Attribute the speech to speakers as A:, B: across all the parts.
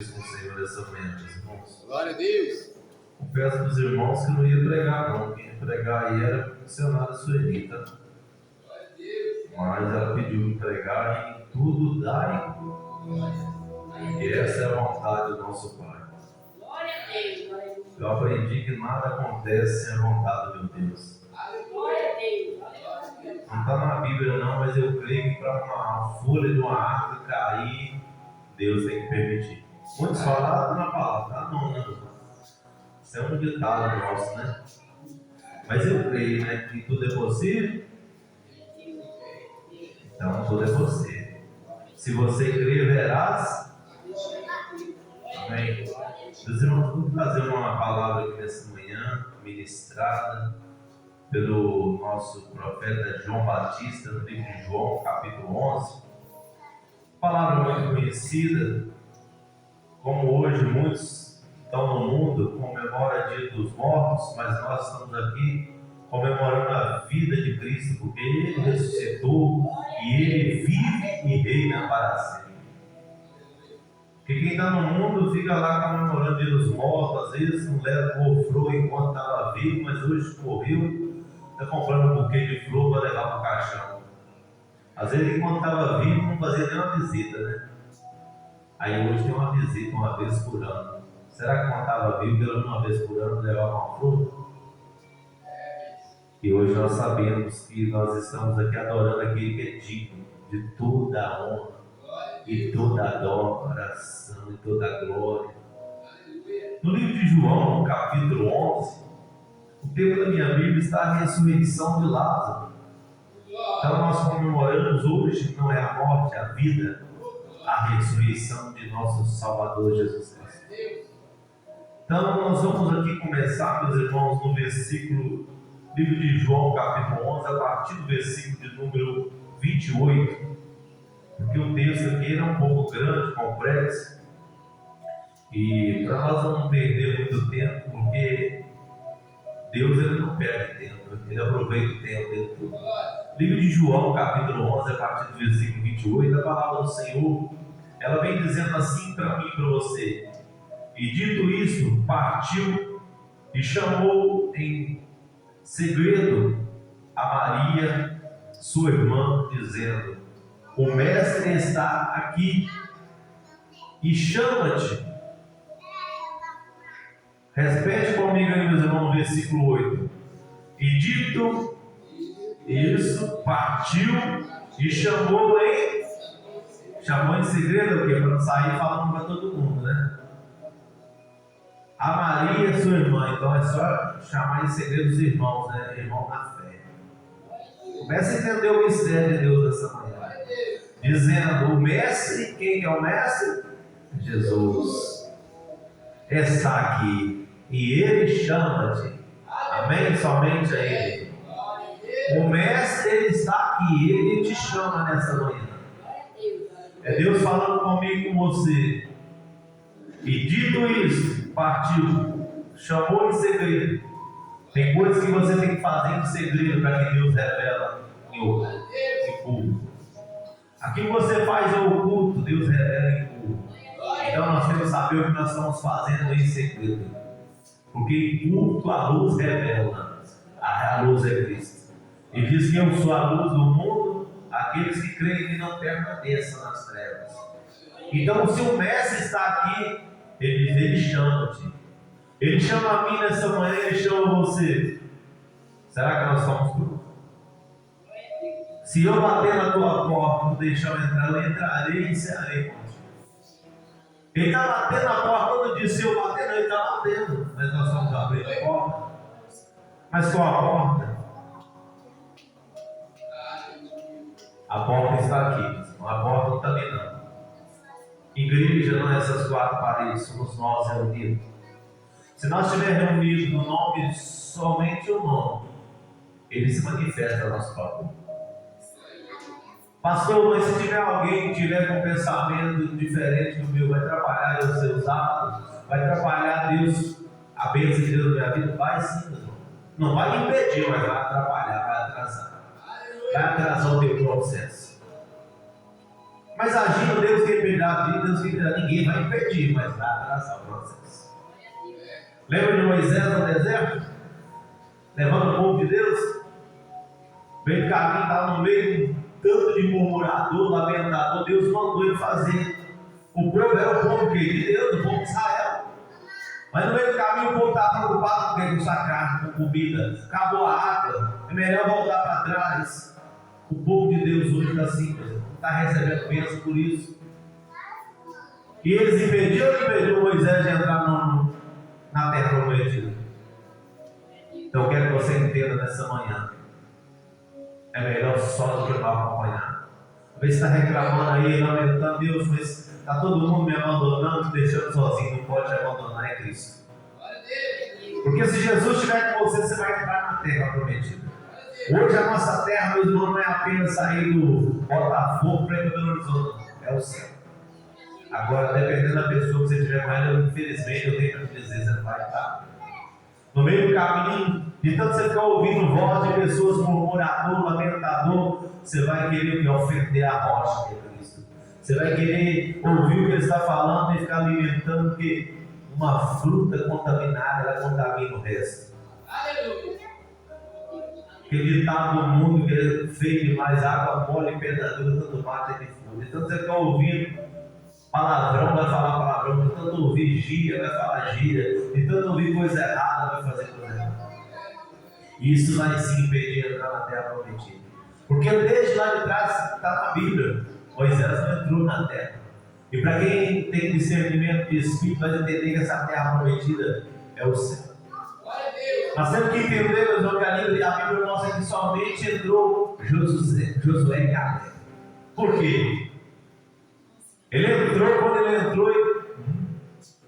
A: com o Senhor essa manhã, meus irmãos.
B: Glória a Deus.
A: Confesso para os irmãos que não ia pregar, não. Quem ia pregar aí era a missionária Suelita. Mas ela pediu para pregar e tudo dai. E essa é a vontade do nosso Pai.
C: Glória a Deus.
A: Eu aprendi que nada acontece sem a vontade de meu Deus.
C: Glória a Deus.
A: Não está na Bíblia não, mas eu creio que para uma folha de uma árvore cair, Deus tem que permitir. Muitos falaram na palavra, tá? Não, né? Isso é um ditado nosso, né? Mas eu creio, né, que tudo é possível. Então tudo é possível. Se você crer, verás. Amém. Meus irmãos, vamos trazer uma palavra aqui nessa manhã, ministrada pelo nosso profeta João Batista, no livro de João, capítulo 11. Palavra muito conhecida, como hoje muitos estão no mundo, comemora Dia dos Mortos, mas nós estamos aqui comemorando a vida de Cristo, porque Ele ressuscitou e Ele vive e reina para sempre. Porque quem está no mundo fica lá comemorando Dia dos Mortos, às vezes não leva o flor enquanto estava vivo, mas hoje morreu, está comprando um buquê de flor para levar para o caixão. Às vezes enquanto estava vivo não fazia nenhuma visita, né? Aí hoje tem uma visita uma vez por ano. Será que quando estava vivo, pelo menos uma vez por ano, levava uma flor? E hoje nós sabemos que nós estamos aqui adorando aquele que é digno de toda a honra, e toda a adoração, e toda a glória. No livro de João, capítulo 11, o tema da minha Bíblia está a ressurreição de Lázaro. Então nós comemoramos hoje, não é a morte, a vida, a ressurreição de nosso Salvador Jesus Cristo. Então nós vamos aqui começar, meus irmãos, no versículo, livro de João, capítulo 11, a partir do versículo de número 28, porque o texto aqui é um pouco grande, complexo, e para nós não perder muito tempo, porque Deus ele não perde tempo, Ele aproveita o tempo dele tudo. Livro de João, capítulo 11, a partir do versículo 28, a palavra do Senhor, ela vem dizendo assim para mim e para você. E dito isso, partiu e chamou em segredo a Maria, sua irmã, dizendo: o mestre está aqui e chama-te. Repete comigo aí, meus irmãos, no versículo 8. E dito isso, partiu e chamou em segredo, o quê? Para não sair falando para todo mundo, né? A Maria, sua irmã, então é só chamar em segredo os irmãos, né? Irmão na fé. Começa a entender o mistério de Deus nessa manhã. Dizendo, o mestre, quem é o mestre? Jesus. Está aqui e ele chama-te. Amém? Somente a ele. O mestre, ele está aqui, ele te chama nessa manhã. É Deus falando comigo e com você. E dito isso, partiu, chamou em segredo. Tem coisas que você tem que fazer em segredo para que Deus revela em público. Aquilo que você faz é oculto, Deus revela em público. Então nós temos que saber o que nós estamos fazendo em segredo. Porque em público a luz revela, a luz é Cristo. E diz que eu sou a luz do mundo, aqueles que creem que não permaneçam nas trevas. Então se o mestre está aqui, ele diz, ele chama-te. Ele chama a mim nessa manhã, ele chama você. Será que nós estamos prontos? Se eu bater na tua porta, não deixar eu entrar, eu entrarei e encerrarei contigo. Ele está batendo na porta, quando disse, se eu bater, não, ele está batendo. Mas nós vamos abrir a porta. Mas qual a porta? A porta está aqui, a porta não está ali não. Igreja não é essas quatro paredes, somos nós reunidos. Se nós estivermos reunidos no nome, somente o nome, ele se manifesta a nosso favor. Pastor, mas se tiver alguém que tiver com um pensamento diferente do meu, vai atrapalhar os seus atos, vai atrapalhar Deus, a bênção de Deus na minha vida? Vai sim, irmão. Não vai impedir, mas vai atrapalhar, vai atrasar. Vai atrasar o teu processo. Mas agindo, Deus que impedirá, Deus que impedirá, ninguém vai impedir, mas nada na salvação. Lembra de Moisés no deserto? Levando o povo de Deus? Veio do caminho, estava no meio de um tanto de murmurador, lamentador. Deus mandou ele fazer. O povo era o povo de Deus, o povo de Israel. Mas no meio do caminho o povo estava preocupado com carne, com comida. Acabou a água, é melhor voltar para trás. O povo de Deus hoje está assim, não está recebendo bênção por isso. E eles impediram Moisés de entrar na terra prometida. Então eu quero que você entenda nessa manhã. É melhor só do que mal acompanhar. Às vezes está reclamando aí, lamentando, Deus, mas está todo mundo me abandonando, me deixando sozinho. Não pode abandonar em Cristo. Porque se Jesus estiver com você, você vai entrar na terra prometida. Hoje a nossa terra, meu irmão, não é apenas sair do Botafogo para ir para o horizonte, é o céu. Agora, dependendo da pessoa que você tiver com ela, infelizmente eu tenho que dizer, você não vai estar. No meio do caminho, de tanto você ficar ouvindo voz de pessoas murmurador, lamentador, você vai querer ofender a rocha que é Cristo. Você vai querer ouvir o que ele está falando e ficar alimentando, porque uma fruta contaminada, ela contamina o resto. Aleluia! Aquele ditado do mundo que é feio demais, água mole e pedra dura, tanto mata e difunde. Então você fica ouvindo palavrão, vai falar palavrão, de tanto ouvir gíria, vai falar gíria, de tanto ouvir coisa errada, vai fazer coisa errada. E isso vai se impedir de entrar na terra prometida. Porque desde lá de trás está na Bíblia, Moisés não entrou na terra. E para quem tem discernimento de espírito, vai entender que essa terra prometida é o céu. Nós temos que entender, meus irmãos, que a Bíblia mostra que somente entrou Josué e Caleb. Por quê? Ele entrou, quando ele entrou, esse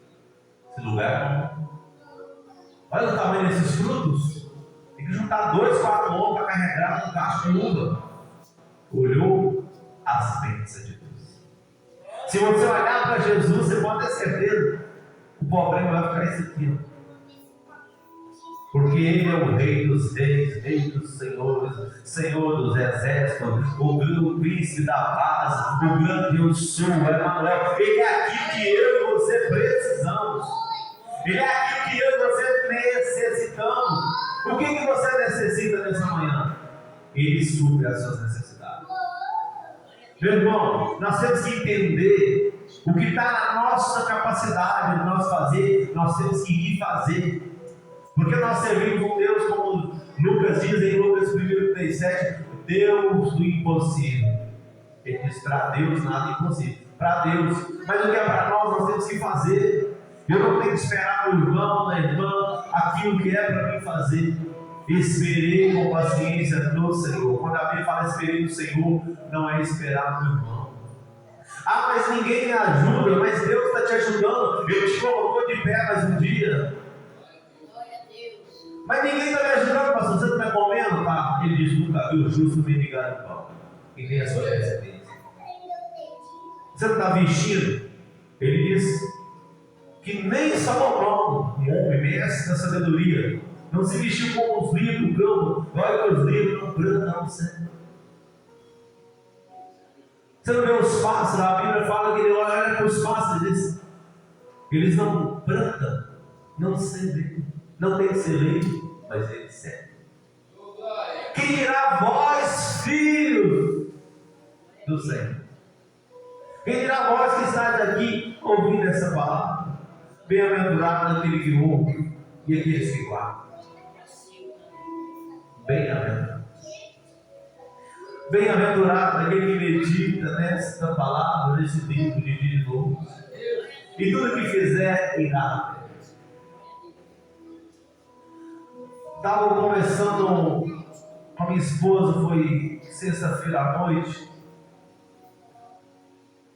A: lugar, olha o tamanho desses frutos. Tem que juntar 2, 4 homens para carregar um cacho de uva. Olhou as bênçãos de Deus. Se você olhar para Jesus, você pode ter certeza, o problema vai ficar isso aqui, ó. Porque Ele é o Rei dos Reis, Rei dos Senhores, Senhor dos Exércitos, o Príncipe da Paz, o grande eu sou, Emmanuel. Ele é aquilo que eu e você precisamos. Ele é aquilo que eu e você necessitamos. O que você necessita nessa manhã? Ele supre as suas necessidades. Meu irmão, nós temos que entender o que está na nossa capacidade de nós fazer, nós temos que ir fazer. Porque nós servimos um Deus, como Lucas diz em Lucas 1:37, Deus do impossível. Ele diz: para Deus nada é impossível. Para Deus, mas o que é para nós temos que fazer. Eu não tenho que esperar no irmão, na irmã, aquilo que é para mim fazer. Esperei com paciência no Senhor. Quando a Bíblia fala esperei no Senhor, não é esperar no irmão. Ah, mas ninguém me ajuda, mas Deus está te ajudando. Ele te colocou de pé mais um dia. Mas ninguém está me ajudando, pastor. Você não está comendo? Tá? Ele diz: nunca viu o justo mendigar no pão, e nem a sua descendência. Você não está vestindo? Ele diz que nem Salomão, um homem mestre da sabedoria, não se vestiu como os livros do campo. Olha que os livros não plantam no céu. Você não vê os pássaros? A Bíblia fala que ele olha para os pássaros, eles não plantam, não semeam. Não tem que ser leite, mas ele serve. Quem dirá vós, filhos do Senhor? Quem dirá vós que estáis aqui ouvindo essa palavra? Bem-aventurado aquele que ouve e aqueles que guardam. Bem-aventurado. Bem-aventurado aquele que medita nesta palavra, nesse livro de dia de novo. E tudo que fizer, irá. Estava conversando com a minha esposa, foi sexta-feira à noite.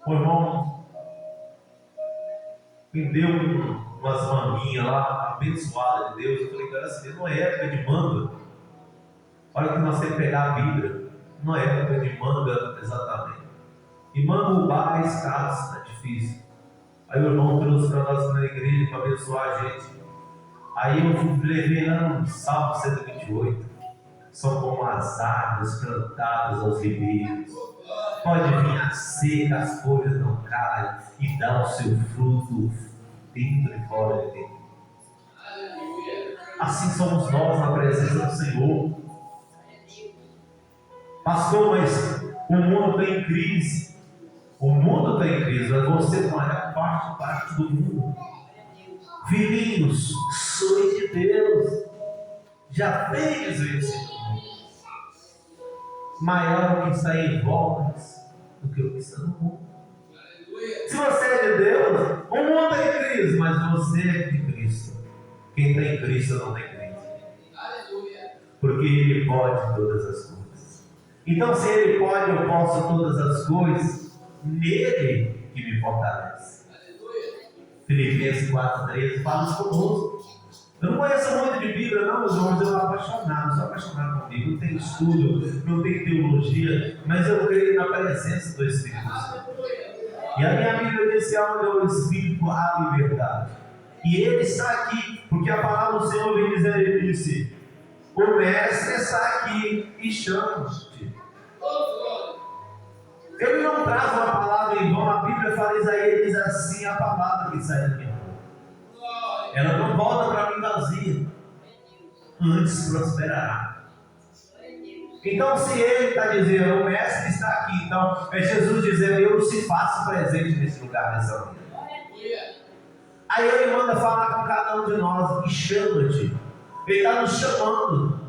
A: O irmão me deu umas manguinhas lá, abençoadas de Deus. Eu falei: cara, assim, não é época de manga. Olha que nós temos que pegar a Bíblia. Não é época de manga exatamente. E manga o bar é escasso, é difícil. Aí o irmão trouxe para nós na igreja para abençoar a gente. Aí eu levei lá no Salmo 128. São como as árvores plantadas aos ribeiros. Pode vir a seca, as folhas não caem e dá o seu fruto dentro e fora de dentro. Assim somos nós na presença do Senhor. Pastor, mas o mundo está em crise. O mundo está em crise, mas você não é parte do mundo. Filhinhos, sois de Deus. Já fez isso. Maior o que está em vós do que o que está no mundo. Se você é de Deus, o mundo está em crise, mas você é de Cristo. Quem tem Cristo não tem crise. Porque Ele pode todas as coisas. Então, se Ele pode, eu posso todas as coisas, nele que me fortalece. Filipenses 4,13 fala isso conosco. Eu não conheço muito de Bíblia, não, meus irmãos, eu sou apaixonado por Bíblia. Não tenho estudo, não tenho teologia, mas eu creio na presença do Espírito Santo. E a minha Bíblia diz que onde é o Espírito há liberdade. E Ele está aqui, porque a palavra do Senhor vem dizer, Ele disse: o Mestre está aqui e chama-te. Ele não traz uma palavra em vão, a Bíblia fala Isaías, diz assim: a palavra que sai da minha boca, ela não volta para mim vazia, antes prosperará. Então, se Ele está dizendo, o Mestre está aqui, então é Jesus dizendo, eu se faço presente nesse lugar, nessa manhã. Aí Ele manda falar com cada um de nós e chama-te. Ele está nos chamando.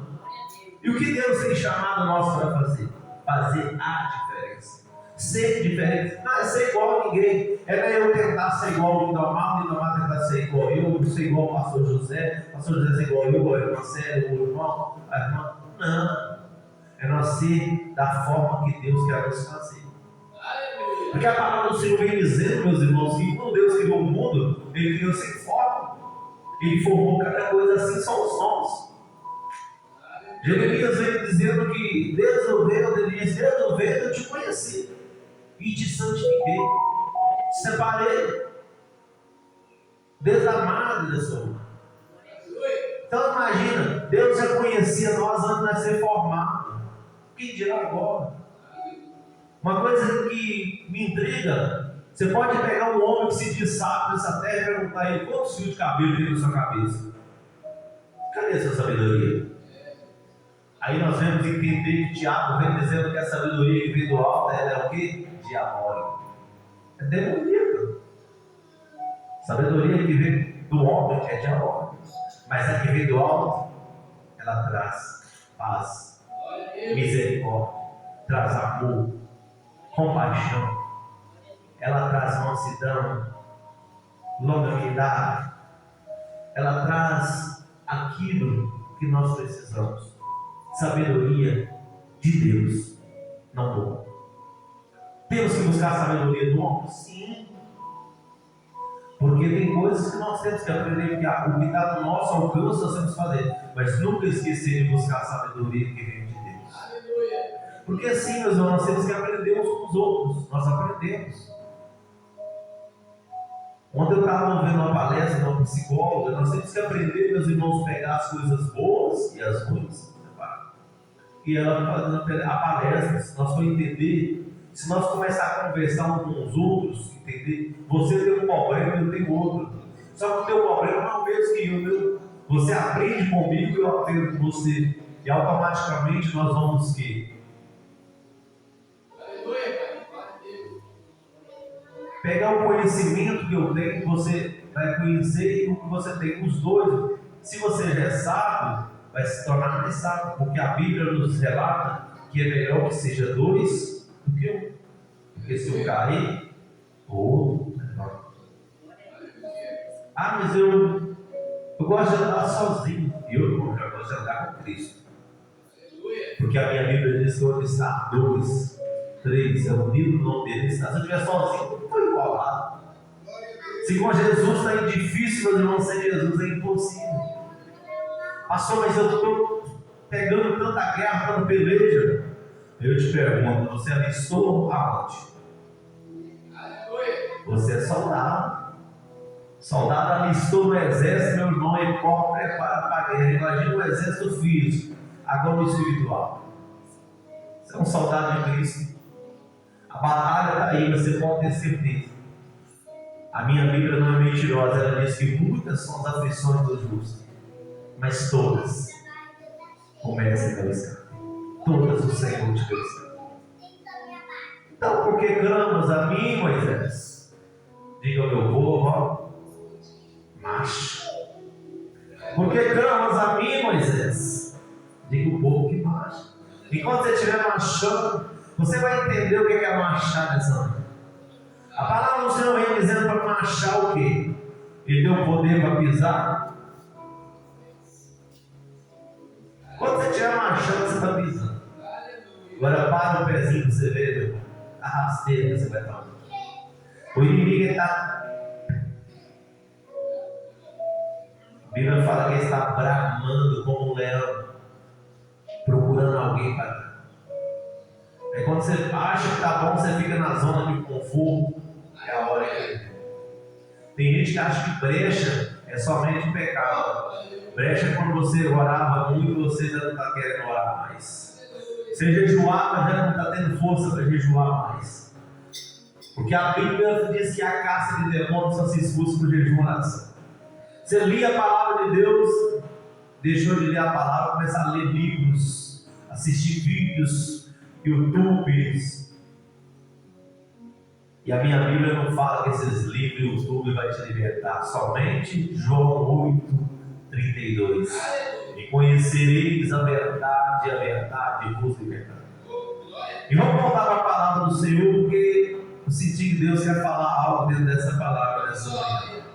A: E o que Deus tem chamado nós para fazer? Fazer a diferença. Ser diferente. Não é ser igual a ninguém. É eu tentar ser igual ao Lindomar tentar ser igual eu ser igual ao pastor José ser igual eu, o irmão Célio, o irmão, a irmã. Não. É nós ser da forma que Deus quer nos fazer. Porque a palavra do Senhor vem dizendo, meus irmãos, que quando Deus criou o mundo, Ele criou sem forma. Ele formou cada coisa assim, somos nós. Jeremias vem dizendo que Deus não veio, ele diz, Deus não veio, eu te conheci e te santifiquei, te separei, desamado dessa alma. Então imagina, Deus já conhecia nós antes de ser formado. Quem dirá agora? Uma coisa que me intriga, você pode pegar um homem que se diz sábio nessa terra e perguntar a ele quantos fios de cabelo tem na sua cabeça. Cadê a sua sabedoria? Aí nós vamos entender que Tiago vem dizendo que a sabedoria que vem do alto ela é o quê? Diabólica. É demoníaca. Sabedoria que vem do homem é diabólica. Mas a que vem do alto, ela traz paz, misericórdia, traz amor, compaixão. Ela traz mansidão, longanimidade. Ela traz aquilo que nós precisamos. Sabedoria de Deus, não do homem. Temos que buscar a sabedoria do homem? Sim. Porque tem coisas que nós temos que aprender, que o que está no nosso alcance nós temos que fazer. Mas nunca esquecer de buscar a sabedoria que vem de Deus. Porque assim, meus irmãos, nós temos que aprender uns com os outros. Nós aprendemos. Ontem eu estava vendo uma palestra de uma psicóloga. Nós temos que aprender, meus irmãos, pegar as coisas boas e as ruins. E ela fazendo a palestra, se nós for entender, se nós começar a conversar uns com os outros, entender, você tem um problema, eu tenho outro. Só que o teu problema não é o mesmo que o meu. Você aprende comigo e eu aprendo com você. E automaticamente nós vamos que? Pegar o conhecimento que eu tenho, que você vai conhecer, e o que você tem, os dois. Se você já é sábio, vai se tornar mais sábio, porque a Bíblia nos relata que é melhor que seja dois do que um. Porque se eu cair, o outro não. Ah, mas eu gosto de andar sozinho. Eu gosto de andar com Cristo. Porque a minha Bíblia diz que onde está dois, três, é o livro do nome dele está. Se eu estiver sozinho, não estou igualado. Se com Jesus está difícil, meus irmãos, sem Jesus é impossível. Pastor, mas eu estou pegando tanta guerra, tanta peleja. Eu te pergunto, você alistou aonde? Você é soldado. Soldado alistou no exército, meu irmão, ele corre, prepara para a guerra. Imagina o exército físico, agora o espiritual. Você é um soldado de Cristo. A batalha está aí, você pode ter certeza. A minha Bíblia não é mentirosa, ela diz que muitas são as aflições dos justos, mas todas começam pelo escape. Todas o Senhor te deu escape. Então, por que clamas a mim, Moisés? Diga ao meu povo, ó, macho. Por que clamas a mim, Moisés? Diga o povo que macha. Enquanto você estiver machando, você vai entender o que é machar nessa hora. A palavra do Senhor vem dizendo para machar o quê? Ele deu poder para pisar. Quando você estiver machando, você está pisando. Agora para o pezinho para você ver a rasteira que você vai tomar. O inimigo está. A Bíblia fala que ele está bramando como um leão, procurando alguém para dar. Aí quando você acha que está bom, você fica na zona de conforto. É a hora que ele. Tem gente que acha que brecha é somente pecado. Brecha é quando você orava muito e você já não está querendo orar mais. Você jejuava, já não está tendo força para jejuar mais. Porque a Bíblia diz que a caça de demônios só se expulsa por jejum e oração. Você lia a palavra de Deus, deixou de ler a palavra, começa a ler livros, assistir vídeos, YouTubes. E a minha Bíblia não fala que esses livros e YouTube vai te libertar. Somente João 8:32. E conhecereis a verdade vos libertará. E vamos voltar para a palavra do Senhor, porque eu senti que Deus quer falar algo dentro dessa palavra nessa manhã.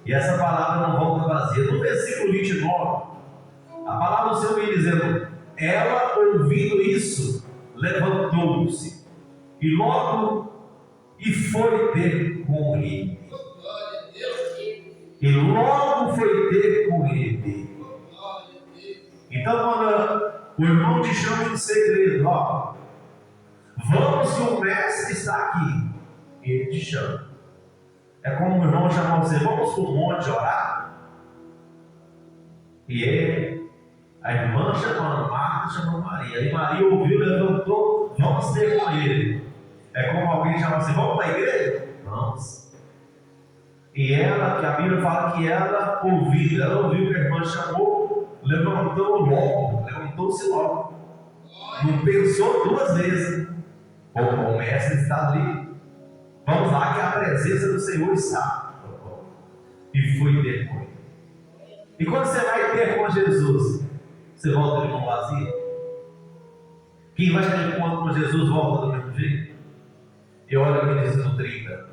A: E essa palavra não volta vazia. No versículo 29, a palavra do Senhor vem dizendo: ela, ouvindo isso, levantou-se e logo foi ter com ele. E logo foi ter com ele. Então, quando o irmão te chama em segredo, ó, vamos que o mestre está aqui, ele te chama. É como o irmão chamar você: vamos para o monte orar. E ele, a irmã chamando, Marta chamando Maria. E Maria ouviu, levantou, vamos ter com ele. É como alguém chama assim: vamos para a igreja? Vamos. E ela, que a Bíblia fala que ela ouviu que a irmã chamou, levantou-se logo. Não pensou duas vezes. O mestre está ali. Vamos lá que a presença do Senhor está. E foi ter com ele. E quando você vai ter com Jesus, você volta de mão vazia? Quem vai ter encontro com Jesus volta do mesmo jeito? E olha o que diz no 30.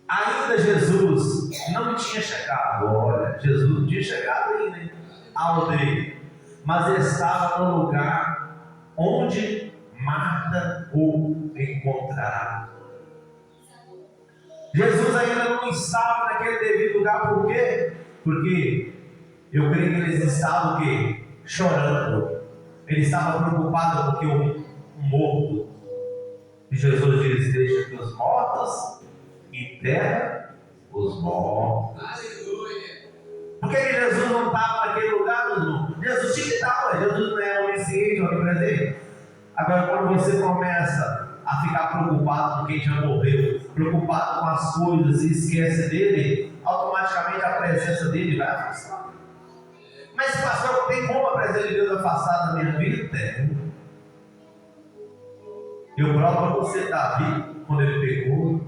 A: Ainda Jesus não tinha chegado. Olha, Jesus não tinha chegado ainda à aldeia, mas estava no lugar onde Marta o encontrará. Jesus ainda não estava naquele devido lugar. Por quê? Porque eu creio que eles estavam o quê? Chorando. Ele estava preocupado porque o morto. E Jesus diz: deixa que os mortos enterram os mortos. Aleluia. Por que Jesus não estava naquele lugar, meu irmão? Jesus tinha que estar, Jesus não é onisciente, onipresente. Agora, quando você começa a ficar preocupado com quem já morreu, preocupado com as coisas e esquece dele, automaticamente a presença dele vai afastar. Mas, pastor, tem como a presença de Deus afastar da minha vida? Tem. Eu provo para você, Davi, quando ele pegou,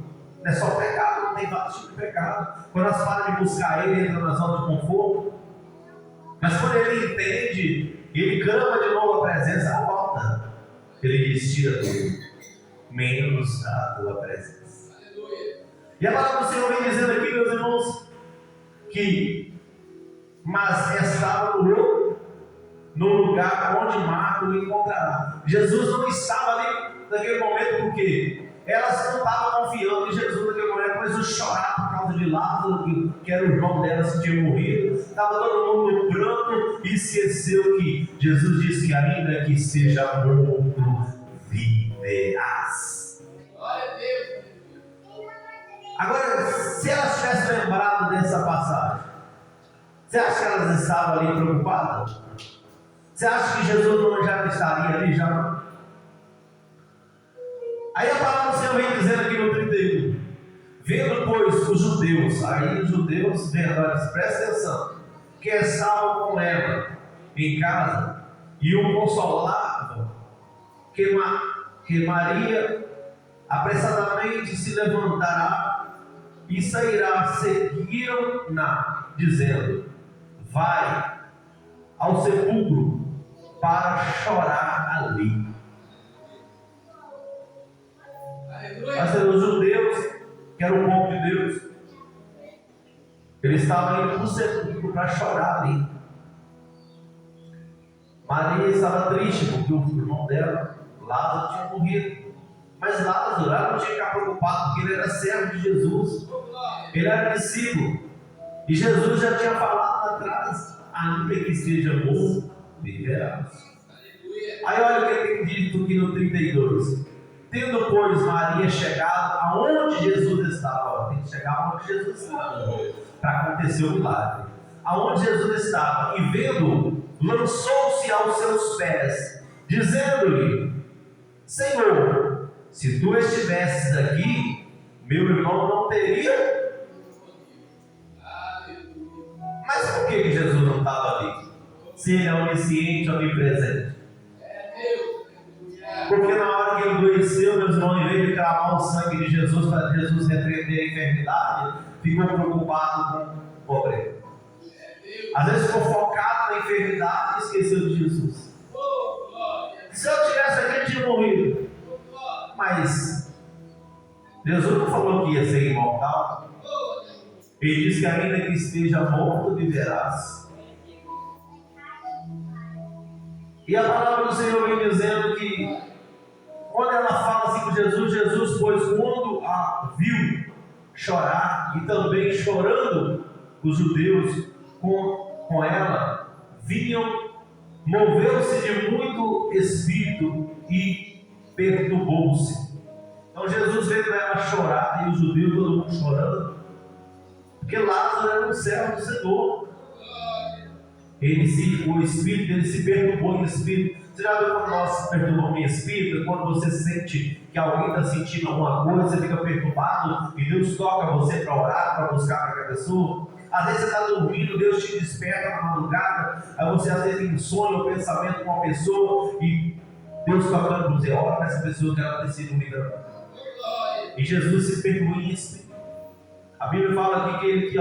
A: não é só pecado, não tem vários tipos de pecado. Quando nós paramos de buscar ele, entra na zona de conforto. Mas quando ele entende, ele clama de novo a presença, volta. Ele diz: tira tudo, menos a tua presença. E a palavra do Senhor vem dizendo aqui, meus irmãos, que mas estava no lugar onde Marta o encontrará. Jesus não estava ali naquele momento porque elas não estavam confiando em Jesus naquele momento, começou a chorar por causa de Lázaro, que era o irmão delas que tinha morrido. Estava todo mundo no pranto e esqueceu que Jesus disse que ainda que seja morto, viverás. Glória a Deus. Agora, se elas tivessem lembrado dessa passagem, você acha que elas estavam ali preocupadas? Você acha que Jesus já estaria ali já? Aí a palavra do Senhor vem dizendo aqui no 31, vendo pois os judeus, aí os judeus vendo, presta atenção, que estavam com ela em casa e o consolavam, que Maria apressadamente se levantará e sairá, seguiram-na, dizendo, vai ao sepulcro para chorar ali. Mas os judeus, que eram o povo de Deus, eles estavam indo para o sepulcro para chorar ali. Maria estava triste porque o irmão dela, Lázaro, tinha morrido. Mas Lázaro, ela não tinha que ficar preocupado porque ele era servo de Jesus, ele era discípulo, e Jesus já tinha falado lá atrás, ainda que esteja morto, viverás. Aí olha o que ele tem dito aqui no 32, tendo pois Maria chegado aonde Jesus estava, tem que chegar aonde Jesus estava para acontecer o milagre, aonde Jesus estava, e vendo, lançou-se aos seus pés, dizendo-lhe, Senhor, se tu estivesses aqui, meu irmão não teria. Mas por que Jesus não estava ali? Se ele é onisciente, onipresente. Porque na hora que ele adoeceu, meus irmãos, em vez de clamar o sangue de Jesus para Jesus repreender a enfermidade, ficou preocupado com o problema. Às vezes ficou focado na enfermidade e esqueceu de Jesus. Se eu tivesse aqui, eu tinha morrido. Mas Jesus não falou que ia ser imortal. Ele disse que ainda que esteja morto, viverás. E a palavra do Senhor vem dizendo que quando ela fala assim com Jesus, Jesus, pois quando a viu chorar, e também chorando os judeus com ela, vinham, moveu-se de muito espírito e perturbou-se. Então Jesus veio para ela chorar, e os judeus, todo mundo chorando, porque Lázaro era um servo do Senhor. O espírito dele se perturbou em espírito. Você já viu quando nós se perturbamos em espírito? Quando você sente que alguém está sentindo alguma coisa, você fica perturbado e Deus toca você para orar, para buscar para aquela pessoa. Às vezes você está dormindo, Deus te desperta na madrugada, aí você às vezes tem um sonho, um pensamento com uma pessoa e Deus tocando para você, ora para essa pessoa que ela precisa me dar. E Jesus se perturbou em espírito. A Bíblia fala aqui que ele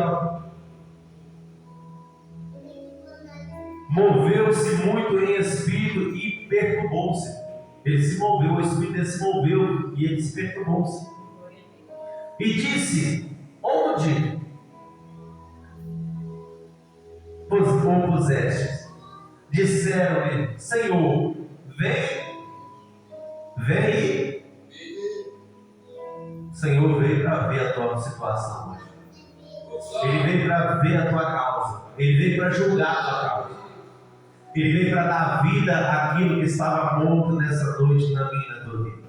A: moveu-se muito em espírito e perturbou-se. Ele se moveu, o espírito dele se moveu e ele se perturbou-se. E disse, onde o puseste? Disseram-lhe, Senhor, vem. O Senhor veio para ver a tua situação hoje. Ele veio para ver a tua causa. Ele veio para julgar a tua causa. Ele veio para dar vida àquilo que estava morto nessa noite na minha e na tua vida.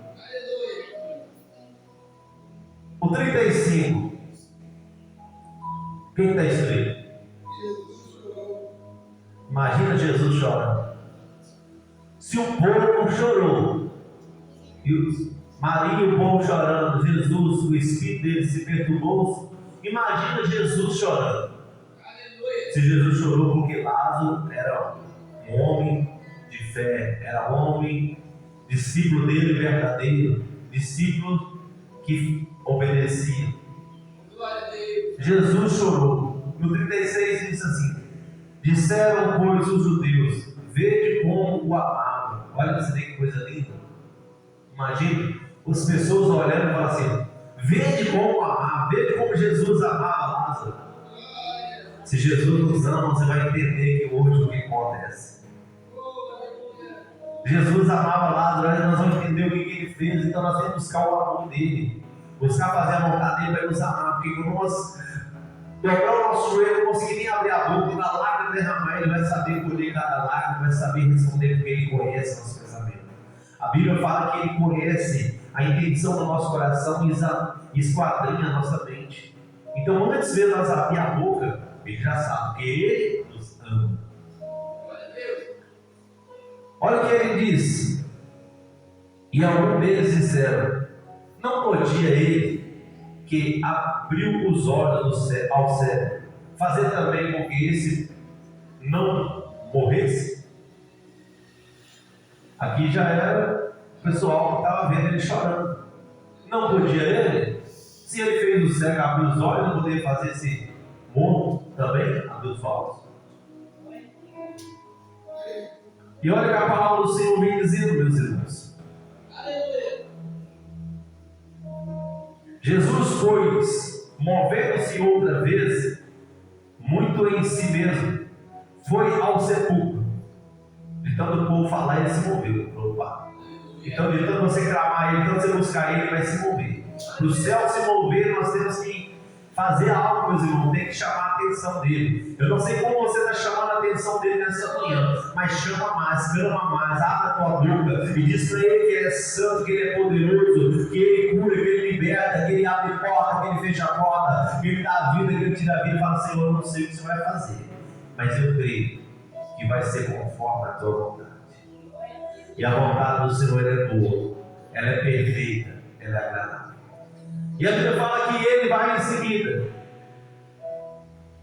A: O 35. Quem está escrito? Imagina Jesus chorando. Se o povo chorou, e Maria e o povo chorando, Jesus, o espírito dele se perturbou, imagina Jesus chorando. Se Jesus chorou porque Lázaro era um homem de fé, era um homem, discípulo dele verdadeiro, discípulo que obedecia. Jesus chorou. No 36 diz assim, disseram pois os judeus, vede como o amavam. Olha que coisa linda. Imagina as pessoas olhando e falando assim, vede como amava, vede como Jesus amava Lázaro. Se Jesus nos ama, você vai entender que hoje o que acontece. Jesus amava Lázaro, aí nós vamos entender o que ele fez, então nós temos que buscar o amor dele, buscar fazer a vontade dele para nos amar, porque quando nós dobrar o nosso joelho, não conseguir nem abrir a boca, na lágrima derramar, ele vai saber colher cada lágrima, vai saber responder porque ele conhece nosso pensamento. A Bíblia fala que ele conhece a intenção do nosso coração e esquadrinha a nossa mente. Então antes de nós abrir a boca, ele já sabe que ele nos ama. Olha o que ele diz. E alguns deles disseram, Não podia ele, que abriu os olhos ao céu, fazer também com que esse não morresse? Aqui já era o pessoal que estava vendo ele chorando. Não podia ele? Se ele fez o cego abrir os olhos, não poderia fazer esse morto também abrir os olhos? E olha que a palavra do Senhor vem dizendo, meus irmãos. Jesus, pois, movendo-se outra vez, muito em si mesmo, foi ao sepulcro. De tanto o povo falar, ele se moveu para o Pai. Então, de tanto você clamar ele, de tanto você buscar ele, vai se mover. Para o céu se mover, nós temos que fazer algo, meus irmãos, tem que chamar a atenção dele. Eu não sei como você está chamando a atenção dele nessa manhã, mas chama mais, clama mais, abre a tua boca e diz para ele que ele é santo, que ele é poderoso, que ele cura, que ele liberta, que ele abre porta, que ele fecha a porta, que ele dá vida, que ele tira a vida. Fala, Senhor, eu não sei o que você vai fazer, mas eu creio que vai ser conforme a tua vontade. E a vontade do Senhor é boa, ela é perfeita, ela é agradável. E a Bíblia fala que ele vai em seguida.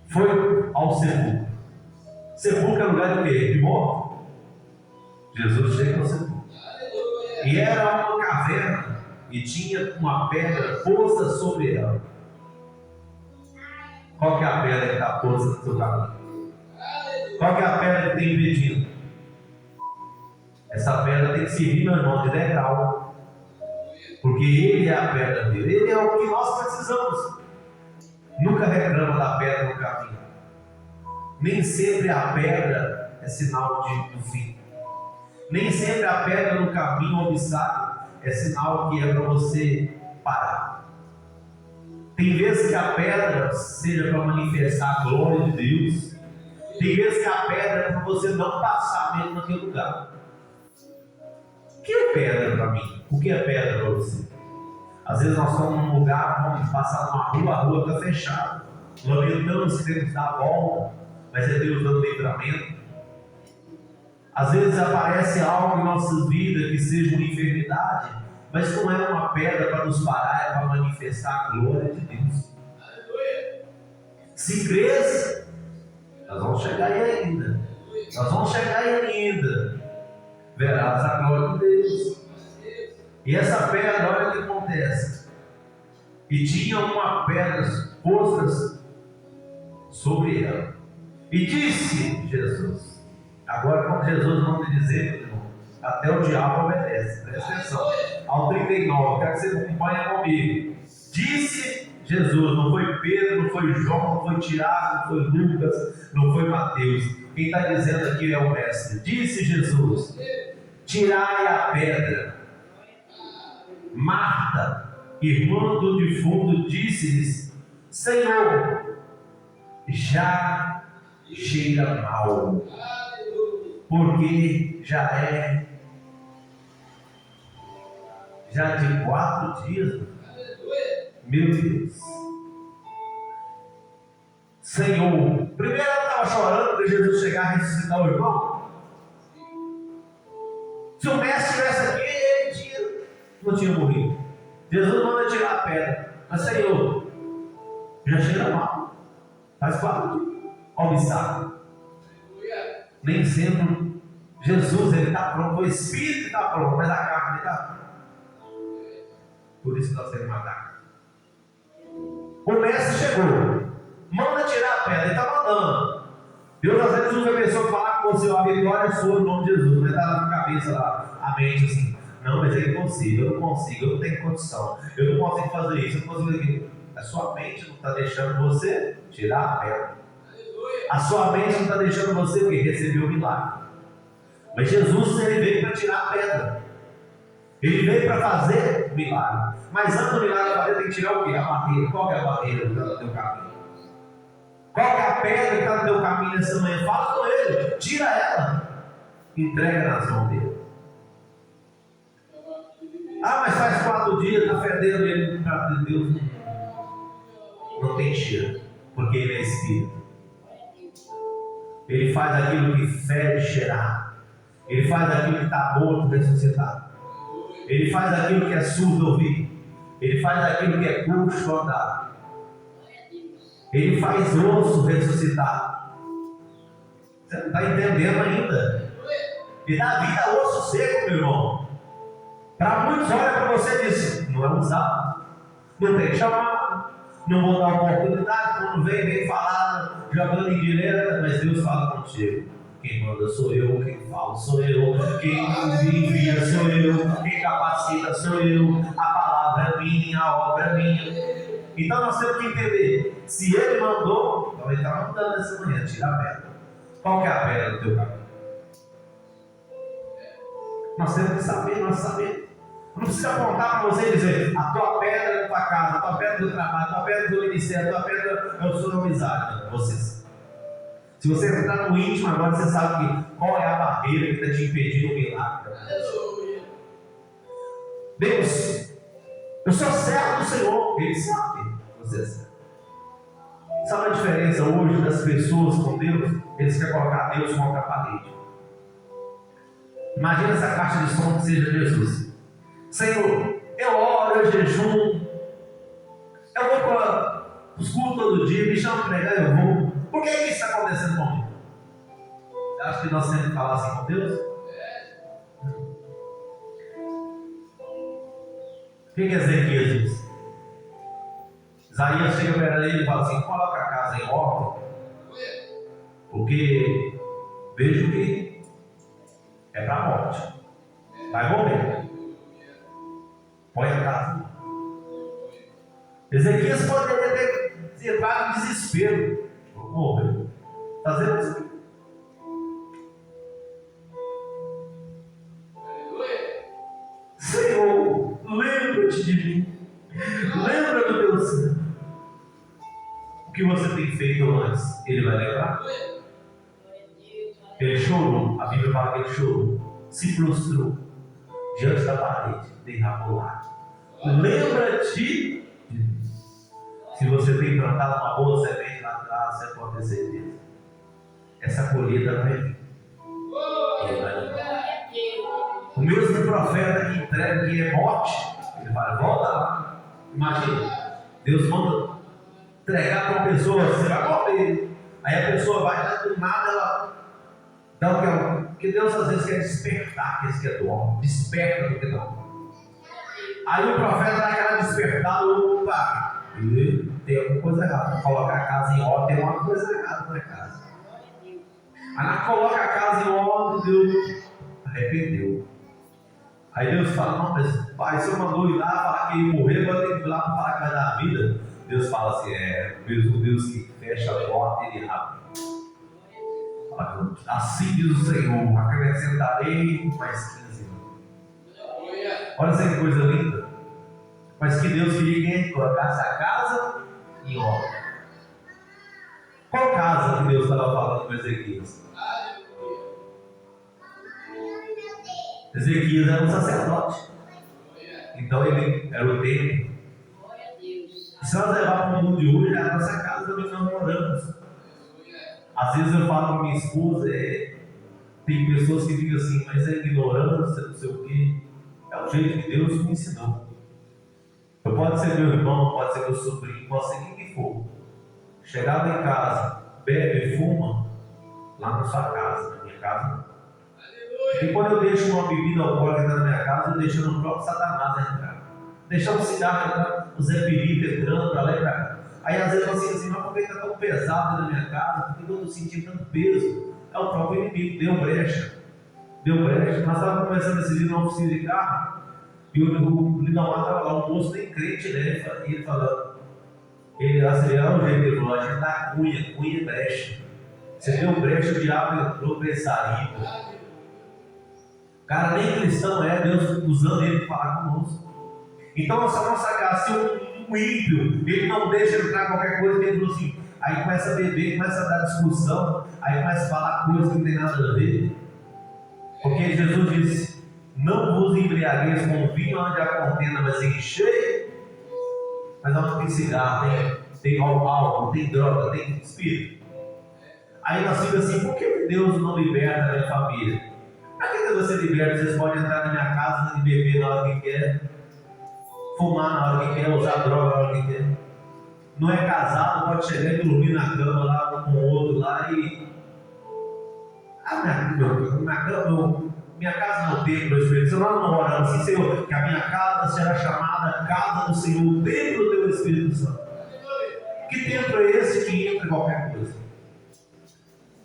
A: Foi ao sepulcro. Sepulcro é lugar de quê? De morte. Jesus chega ao sepulcro. E era uma caverna e tinha uma pedra posta sobre ela. Qual que é a pedra que está posta no seu caminho? Qual que é a pedra que tem impedido? Essa pedra tem que servir, meu irmão, de degrau. Porque ele é a pedra dele, ele é o que nós precisamos. Nunca reclama da pedra no caminho. Nem sempre a pedra é sinal do fim. Nem sempre a pedra no caminho, o obstáculo, é sinal que é para você parar. Tem vezes que a pedra seja para manifestar a glória de Deus. Tem vezes que a pedra é para você não passar mesmo naquele lugar. O que é pedra para mim? O que é pedra para você? Às vezes nós estamos num lugar, vamos passar numa rua, a rua está fechada. Lamentamos que temos que dar a volta, mas é Deus dando livramento. Às vezes aparece algo em nossas vidas que seja uma enfermidade, mas não é uma pedra para nos parar, é para manifestar a glória de Deus. Se crês, nós vamos chegar aí ainda. Nós vamos chegar aí ainda. Verás a glória de Deus. E essa pedra, olha o que acontece. E tinha uma pedra posta sobre ela. E disse Jesus. Agora, como Jesus manda dizer, meu irmão, até o diabo obedece. Presta atenção. Ao 39, quero que você acompanhe comigo. Disse Jesus, não foi Pedro, não foi João, não foi Tiago, não foi Lucas, não foi Mateus. Quem está dizendo aqui é o mestre. Disse Jesus: tirai a pedra. Marta, irmã do defunto, disse-lhes: Senhor, já cheira mal, porque já de 4 dias. Meu Deus. Senhor, primeiro ela estava chorando para Jesus chegar a ressuscitar o irmão. Se o mestre estivesse aqui, não tinha morrido. Jesus manda tirar a pedra. Mas Senhor, já cheira mal. Faz 4 dias. Obstáculo. Nem sempre Jesus está pronto. O Espírito está pronto, mas a carne está. Por isso que nós temos uma carne. O mestre chegou. Manda tirar a pedra. Ele está mandando. Deus às vezes usa a pessoa falar com você: a vitória é sua, em nome de Jesus. Mas está na cabeça lá, a mente assim: não, mas é impossível, eu não consigo, eu não tenho condição, eu não consigo fazer isso, eu não consigo fazer aquilo. A sua mente não está deixando você tirar a pedra. A sua mente não está deixando você receber o milagre. Mas Jesus, ele veio para tirar a pedra. Ele veio para fazer o milagre. Mas antes do milagre fazer, tem que tirar o quê? A barreira. Qual que é a barreira que está no teu caminho? Qual que é a pedra que está no teu caminho nessa manhã? Fala com ele, tira ela, entrega nas mãos dele. Ah, mas faz 4 dias, está fedendo ele, para Deus não tem cheiro, porque ele é Espírito. Ele faz aquilo que fede cheirar. Ele faz aquilo que está morto ressuscitar. Ele faz aquilo que é surdo ouvir. Ele faz aquilo que é coxo andar. Ele faz osso ressuscitar. Você não está entendendo ainda? Ele dá vida a osso seco, meu irmão. Para muitos, olha para você e diz: não é usado, não tem chamado, não vou dar oportunidade. Quando vem falar, jogando em direta, mas Deus fala contigo. Quem manda sou eu, quem fala sou eu, quem envia sou eu, quem capacita sou eu, a palavra é minha, a obra é minha. Então nós temos que entender: se Ele mandou, então Ele está mandando essa manhã, tira a pedra. Qual que é a pedra do teu caminho? Nós temos que saber, nós sabemos. Não precisa apontar para você e dizer: a tua pedra é da tua casa, a tua pedra do trabalho, a tua pedra do ministério, a tua pedra é a sua amizade. Não, vocês. Se você entrar no íntimo agora, você sabe qual é a barreira que está te impedindo o milagre. Deus, eu sou servo do Senhor. Ele sabe, você sabe. Sabe a diferença hoje das pessoas com Deus? Eles querem colocar Deus contra a parede. Imagina essa caixa de som que seja Jesus. Senhor, eu oro, eu jejum, eu vou para os cultos todo dia, me chama para pregar, eu vou. Por que isso está acontecendo comigo? Você acha que nós temos que falar assim com Deus? O que Ezequias diz? Isaías chega para ele e fala assim: coloca a casa em ordem, porque vejo que é para a morte, vai morrer. Põe a casa. Ezequias poderia ter entrado em desespero. Vou morrer. Fazendo isso. Senhor, lembra-te de mim. Lembra do teu sangue. O que você tem feito antes, Ele vai lembrar. Ele chorou. A Bíblia fala que ele chorou. Se prostrou diante da parede, derramou lágrimas. Lembra-te de mim. Se você tem plantado uma boa semente lá atrás, você pode ter certeza. Essa colheita vai vir. Ele vai lembrar. O mesmo profeta que entrega que é morte, ele vai, volta lá. Imagina, Deus manda entregar para uma pessoa, você vai morrer. Aí a pessoa vai, do nada ela dá o que ela. Porque Deus às vezes quer despertar aqueles que dormem, desperta do que não. Aí o profeta dá aquela despertada, opa, tem alguma coisa errada. Colocar a casa em ordem, tem uma coisa errada na casa. Aí ela coloca a casa em ordem, Deus arrependeu. Aí Deus fala: não, mas pai, o senhor mandou ir lá falar que ia morrer, agora tem que ir lá para falar que vai dar a vida. Deus fala assim: é, mesmo Deus que fecha a porta, ele abre. Assim diz o Senhor: acrescentarei mais 15 anos. Olha essa que coisa linda. Mas que Deus queria que colocasse a casa em ordem. Qual casa que Deus estava falando com Ezequias? Ezequias era um sacerdote. Então ele era o templo. E se nós levarmos para o mundo de hoje, é a nossa casa onde nós moramos. Às vezes eu falo com minha esposa, tem pessoas que ficam assim: mas é ignorância, não sei o quê. É o jeito que Deus me ensinou. Pode ser meu irmão, pode ser meu sobrinho, pode ser quem que for. Chegava em casa, bebe, fuma, lá na sua casa, na minha casa. E quando eu deixo uma bebida alcoólica na minha casa, eu deixo no próprio Satanás entrar. Deixar um cigarro entrar, o Zé Felipe entrando para lá e para cá. Aí às vezes eu falo assim: mas por que está tão pesado na minha casa? Por que eu estou sentindo tanto peso? É o próprio inimigo, deu brecha. Deu brecha. Nós estávamos conversando esse dia na oficina de carro. E o Lindomar estava lá, um moço nem crente, né? Ele falando. Ele acelerou o jeito, ele falou: a gente dá cunha brecha. Você deu brecha, o diabo entrou para sair. O cara nem cristão é, Deus usando ele para falar conosco. Então essa nossa casa, se um ímpio, ele não deixa entrar qualquer coisa, ele falou assim, aí começa a beber, começa a dar discussão, aí começa a falar coisas que não tem nada a ver. Porque Jesus disse: não vos embriagueis com vinho onde há contenda, mas enchei. Mas não tem cigarro, tem álcool, tem droga, tem espírito. Aí nós ficamos assim: por que Deus não liberta a minha família? Para que Deus você liberta? Vocês podem entrar na minha casa e beber na hora que quer. fumar na hora que quer, usar droga na hora que quer. Não é casado, pode chegar e dormir na cama lá com o outro lá e. Minha casa não tem meu Espírito Santo. Nós não oramos assim, Senhor, que a minha casa será chamada casa do Senhor dentro do teu Espírito Santo. Que templo é esse que entra em qualquer coisa?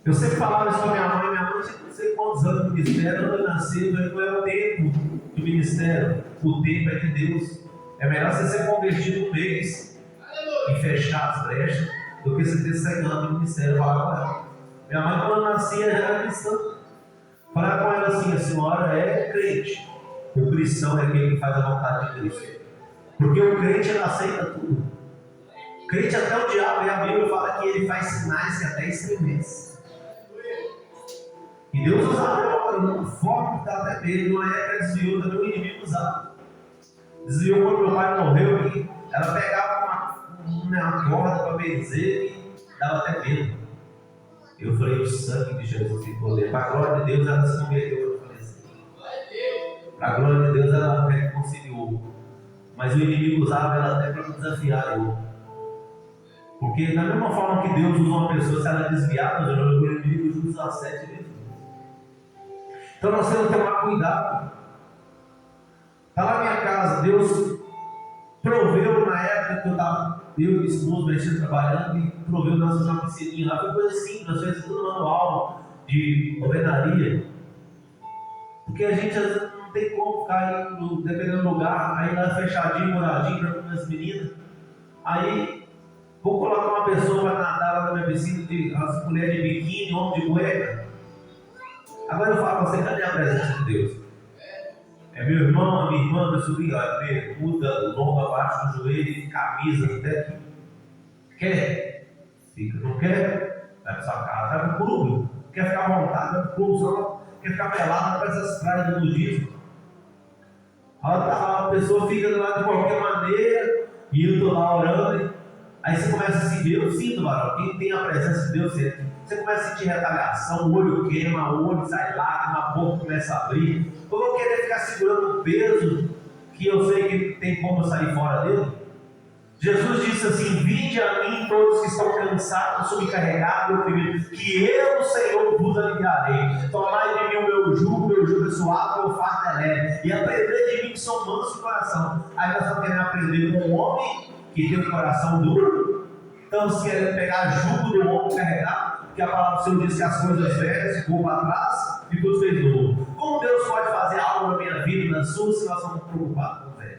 A: Eu sempre falava isso com a minha mãe tinha não sei quantos anos no ministério, quando eu nasci, não era o tempo do ministério, o tempo é de Deus. É melhor você ser convertido um mês e fechar as brechas do que você ter 100 anos no ministério. Falar com ela. Minha mãe, quando eu nasci, já era cristã. Falar com ela assim: a senhora é crente. O cristão é aquele que faz a vontade de Cristo. Porque o crente ele aceita tudo. O crente até o diabo, e a Bíblia fala que ele faz sinais que até estremece. E Deus usava uma forma que está até mesmo, uma época desviou também o inimigo usava. Desviou quando meu pai morreu e ela pegava uma corda para benzer e dava até medo. Eu falei: o sangue de Jesus tem poder. Para a glória de Deus ela se converteu. Eu falei assim: para a glória de Deus ela reconciliou. Mas o inimigo usava ela até para desafiar eu. Porque da mesma forma que Deus usa uma pessoa, se ela é desviada, o inimigo usa 7 vezes. Então nós temos que tomar cuidado. Está lá na minha casa, Deus proveu na época que eu estava, eu e minha esposa, mexendo, trabalhando, e proveu nós uma piscininha lá. Foi coisa simples, nós fizemos tudo manual de alvenaria. Porque a gente às vezes não tem como ficar indo, dependendo do lugar, aí lá fechadinho, moradinho para as meninas. Aí vou colocar uma pessoa para nadar lá na minha piscina, as mulheres de biquíni, homem de cueca. Agora eu falo para você: cadê a presença de Deus? É meu irmão, a minha irmã, meu sobrinho, bermuda longa abaixo do joelho, camisa até aqui. Quer? Fica. Não quer? Vai para sua casa, vai para o clube. Quer ficar à vontade, vai para o clube. Só quer ficar pelado para essas praias do nudismo. A pessoa fica do lado de qualquer maneira e eu estou lá orando. Aí você começa a sentir: eu sinto, varão, quem tem a presença de Deus, você começa a sentir retaliação, o olho queima, o olho sai lágrima, a boca começa a abrir. Eu vou querer ficar segurando um peso que eu sei que tem como sair fora dele. Jesus disse assim: vinde a mim todos que estão cansados, sobrecarregados e oprimidos, que eu, o Senhor, vos aliviarei. Tomai de mim o meu jugo é suave, o meu fardo é leve, e aprendei de mim que sou manso de coração. Aí nós estamos querendo aprender com um homem que tem um coração duro. Estamos querendo pegar jugo do homem carregado, porque a palavra do Senhor diz que as coisas velhas ficou para trás e tudo fez novo. Como Deus pode fazer algo na minha vida e na sua se nós estamos preocupados com o velho?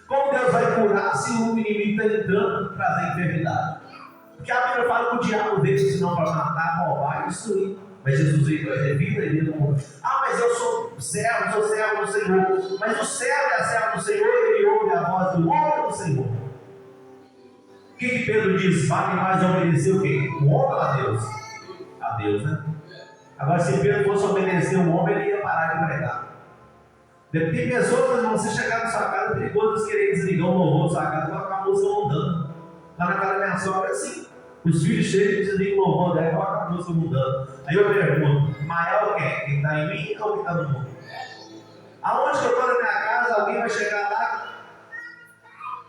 A: Como Deus vai curar se o inimigo está entrando para trazer enfermidade? Porque a Bíblia fala que o diabo veio senão para matar, roubar e destruir. Mas Jesus veio para ter vida e vida no mundo. Mas eu sou servo do Senhor. Mas o servo é servo do Senhor, ele ouve a voz do homem do Senhor. O que Pedro diz? Vale mais obedecer o quê? O homem ou a Deus? A Deus, né? Agora, se Pedro fosse obedecer o homem, ele ia parar de pregar. Tem pessoas, irmão, você chegar na sua casa, tem coisas querendo desligar o louvor da sua casa, colocar a música mudando. Lá na casa da minha sogra é assim. Os filhos chegam e desligam o louvor dela e colocam a música mudando. Aí eu pergunto: maior quem? Quem está em mim ou quem está no mundo? Aonde que eu estou na minha casa, alguém vai chegar lá,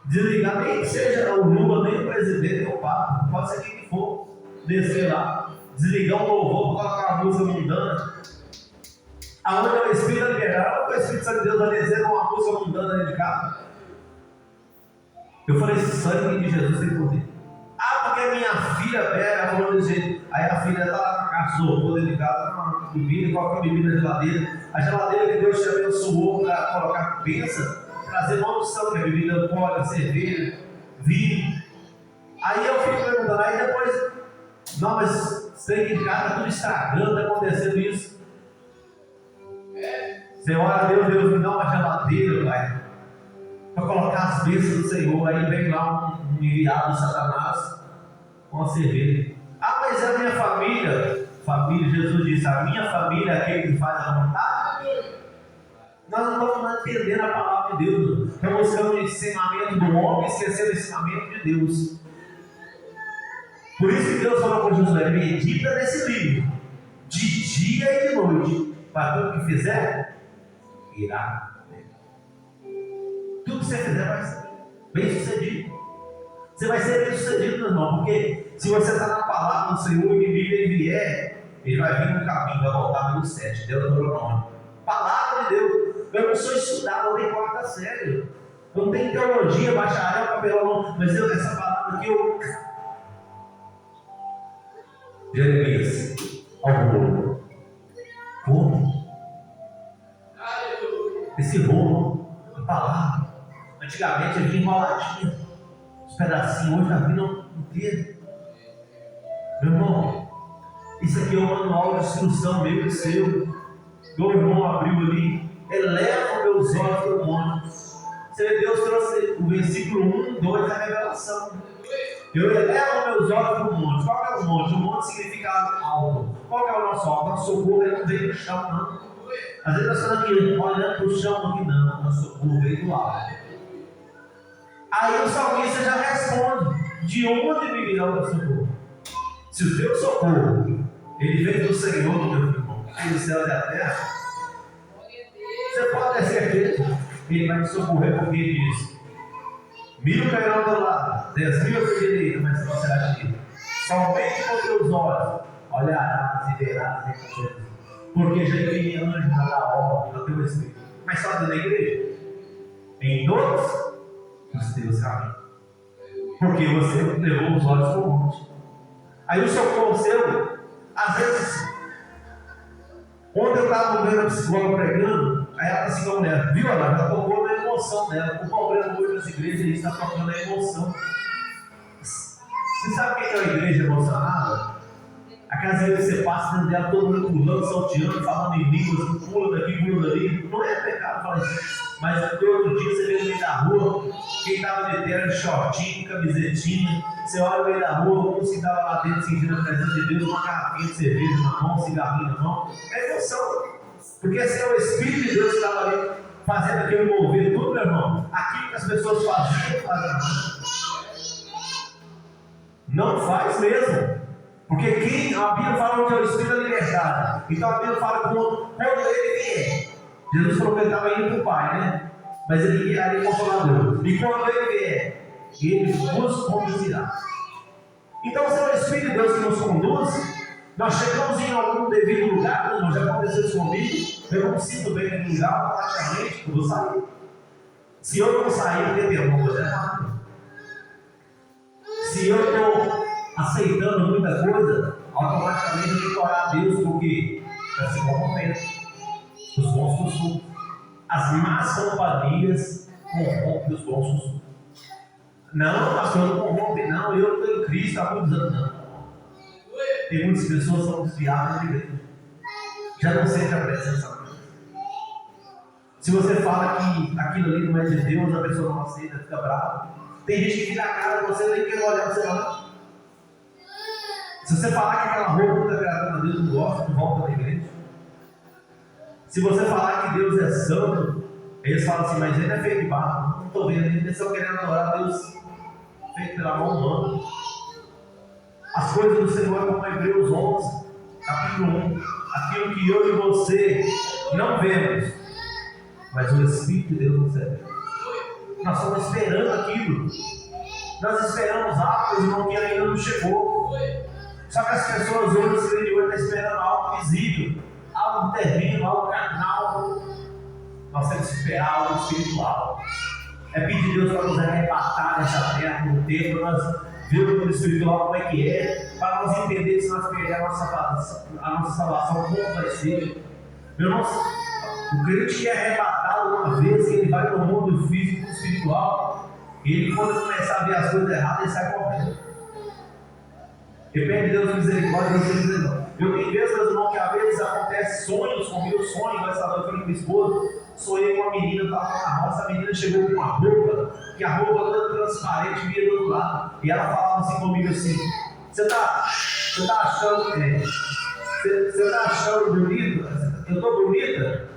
A: desligar, nem que seja o Lula, nem o presidente, nem o Papa, pode ser quem for, descer lá, desligar o louvor, colocar a música mundana. Aonde é o Espírito liberal, o Espírito Santo de Deus vai descer com uma música mundana dentro de casa. Eu falei: sangue de Jesus tem poder. Porque minha filha pega, ela falou desse jeito. Aí a filha está lá na casa, dentro de casa, uma bebida, coloca a bebida na geladeira. A geladeira que Deus te abençoou para colocar pensa, trazer uma opção, que é bebida alcoólica, cerveja, vinho. Aí eu fico perguntando, aí depois, não, mas sei que em casa está tudo estragando, está acontecendo isso. Você ora a Deus, Deus me dá uma geladeira, pai, para colocar as bênçãos do Senhor. Aí vem lá um enviado de Satanás com a cerveja. Mas é a minha família. Família, Jesus disse: a minha família é aquele que faz a vontade. Nós não estamos entendendo a palavra de Deus. Estamos buscando o ensinamento do homem, esquecendo o ensinamento de Deus. Por isso que Deus falou com Josué: medita nesse livro, de dia e de noite, para tudo que fizer, irá. Tudo que você fizer vai ser bem sucedido. Você vai ser bem sucedido, meu irmão, porque se você está na palavra do Senhor e o inimigo ele vier, ele vai vir no caminho, vai voltar pelo 7, Deuteronômio. Palavra de Deus. Eu não sou estudado, eu nem quarta série. Eu não tenho teologia, bacharel, cabelão, mas essa palavra aqui eu. Jeremias, ao rolo. Rolo. Esse rolo, a palavra. Antigamente ele vinha enroladinho. Os pedacinhos, hoje está vindo inteiro. Meu irmão, isso aqui é um manual de instrução meu e seu. Meu irmão abriu ali. Eleva meus olhos para o monte. Deus trouxe o versículo 1, 2 da revelação. Eu elevo meus olhos para o monte. Qual é o monte? O monte significa alto. Qual é o nosso alto? Nosso socorro ele não veio do chão, não. Às vezes nós estamos aqui olhando para o chão, aqui não. Nosso socorro veio do alto. Aí o salmista já responde: de onde me virá o meu socorro? Se o teu socorro ele vem do Senhor, meu irmão, que o céu e a terra, você pode ter certeza que ele vai te socorrer, porque ele diz: 1000 cairão do lado, 10.000 à direita, mas não será atingido. Somente com teus olhos olharás e verás, porque já enviei anjo para dar ordem ao teu espírito. Mas só dentro da igreja? Em todos os teus caminhos. Porque você levou os olhos para o monte. Aí o socorro seu, às vezes, ontem eu estava vendo a psicóloga pregando, aí ela disse com a mulher, viu, ela tocou na emoção dela. O problema hoje nas igrejas é isso, está tocando na emoção. Você sabe o que é uma igreja emocionada? Aquelas vezes que você passa dentro dela, todo mundo pulando, salteando, falando em línguas, pula daqui, pula dali. Não é pecado falar isso. Mas outro dia você vê no meio da rua, quem estava de terno, shortinho, camisetinha, você olha no meio da rua, uns que estavam lá dentro sentindo a presença de Deus, uma garrafinha de cerveja na mão, um cigarrinho na mão. É emoção. Porque esse é o Espírito de Deus que estava ali fazendo aquele mover tudo, meu irmão. Aquilo que as pessoas faziam, não faz mesmo. Porque quem a Bíblia fala que é o Espírito da liberdade. Então a Bíblia fala quando ele vier. Jesus falou que ele estava indo para o Pai, né? Mas ele viraria consolador. E quando ele vier, ele nos conduzirá. Então, se é o Espírito de Deus que nos conduz, nós chegamos em algum devido lugar, não já aconteceu isso comigo, eu não me sinto bem naquele lugar, automaticamente eu vou sair. Se eu não sair, porque tem alguma coisa errada. Se eu estou aceitando muita coisa, automaticamente eu tenho que orar a Deus, porque vai ser bom momento. Os bons costumes. As más companhias corrompem os bons costumes. Não, pastor, eu não corrompe, não. Eu estou em Cristo há muitos anos, não. Tem muitas pessoas que são desviadas da igreja. Já não sente a presença. Se você fala que aquilo ali não é de Deus, a pessoa não aceita, fica brava. Tem gente que vira a cara de você, nem quer olhar para você lá. Se você falar que aquela roupa não está agradando a Deus, não gosta, não volta da igreja. Se você falar que Deus é santo, eles falam assim, mas ele é feito de barro. Não estou vendo, eles estão querendo adorar a Deus feito pela mão humana. As coisas do Senhor, como Hebreus 11, capítulo 1, aquilo que eu e você não vemos, mas o Espírito de Deus nos vê. Nós estamos esperando aquilo. Nós esperamos algo, irmão, que ainda não chegou. Só que as pessoas hoje no exterior estão esperando algo visível, algo terreno, algo carnal. Nós temos que esperar algo espiritual. É pedir Deus para nos arrebatar nessa terra no tempo, nós vermos no espiritual como é que é, para nós entender se nós perdermos a nossa salvação, como vai ser. Meu irmão, o crente que é arrebatado uma vez, que ele vai no mundo físico e espiritual, ele quando começar a ver as coisas erradas, ele sai correndo. Ele pede Deus misericórdia, eu tenho vezes, meus irmãos, que às vezes acontece sonhos comigo, sonho, essa noite eu falei com minha esposa, sonhei com uma menina, estava na roça, a menina chegou com uma roupa, que a roupa toda transparente via do outro lado, e ela falava assim comigo assim, você tá achando bonita? Eu estou bonita?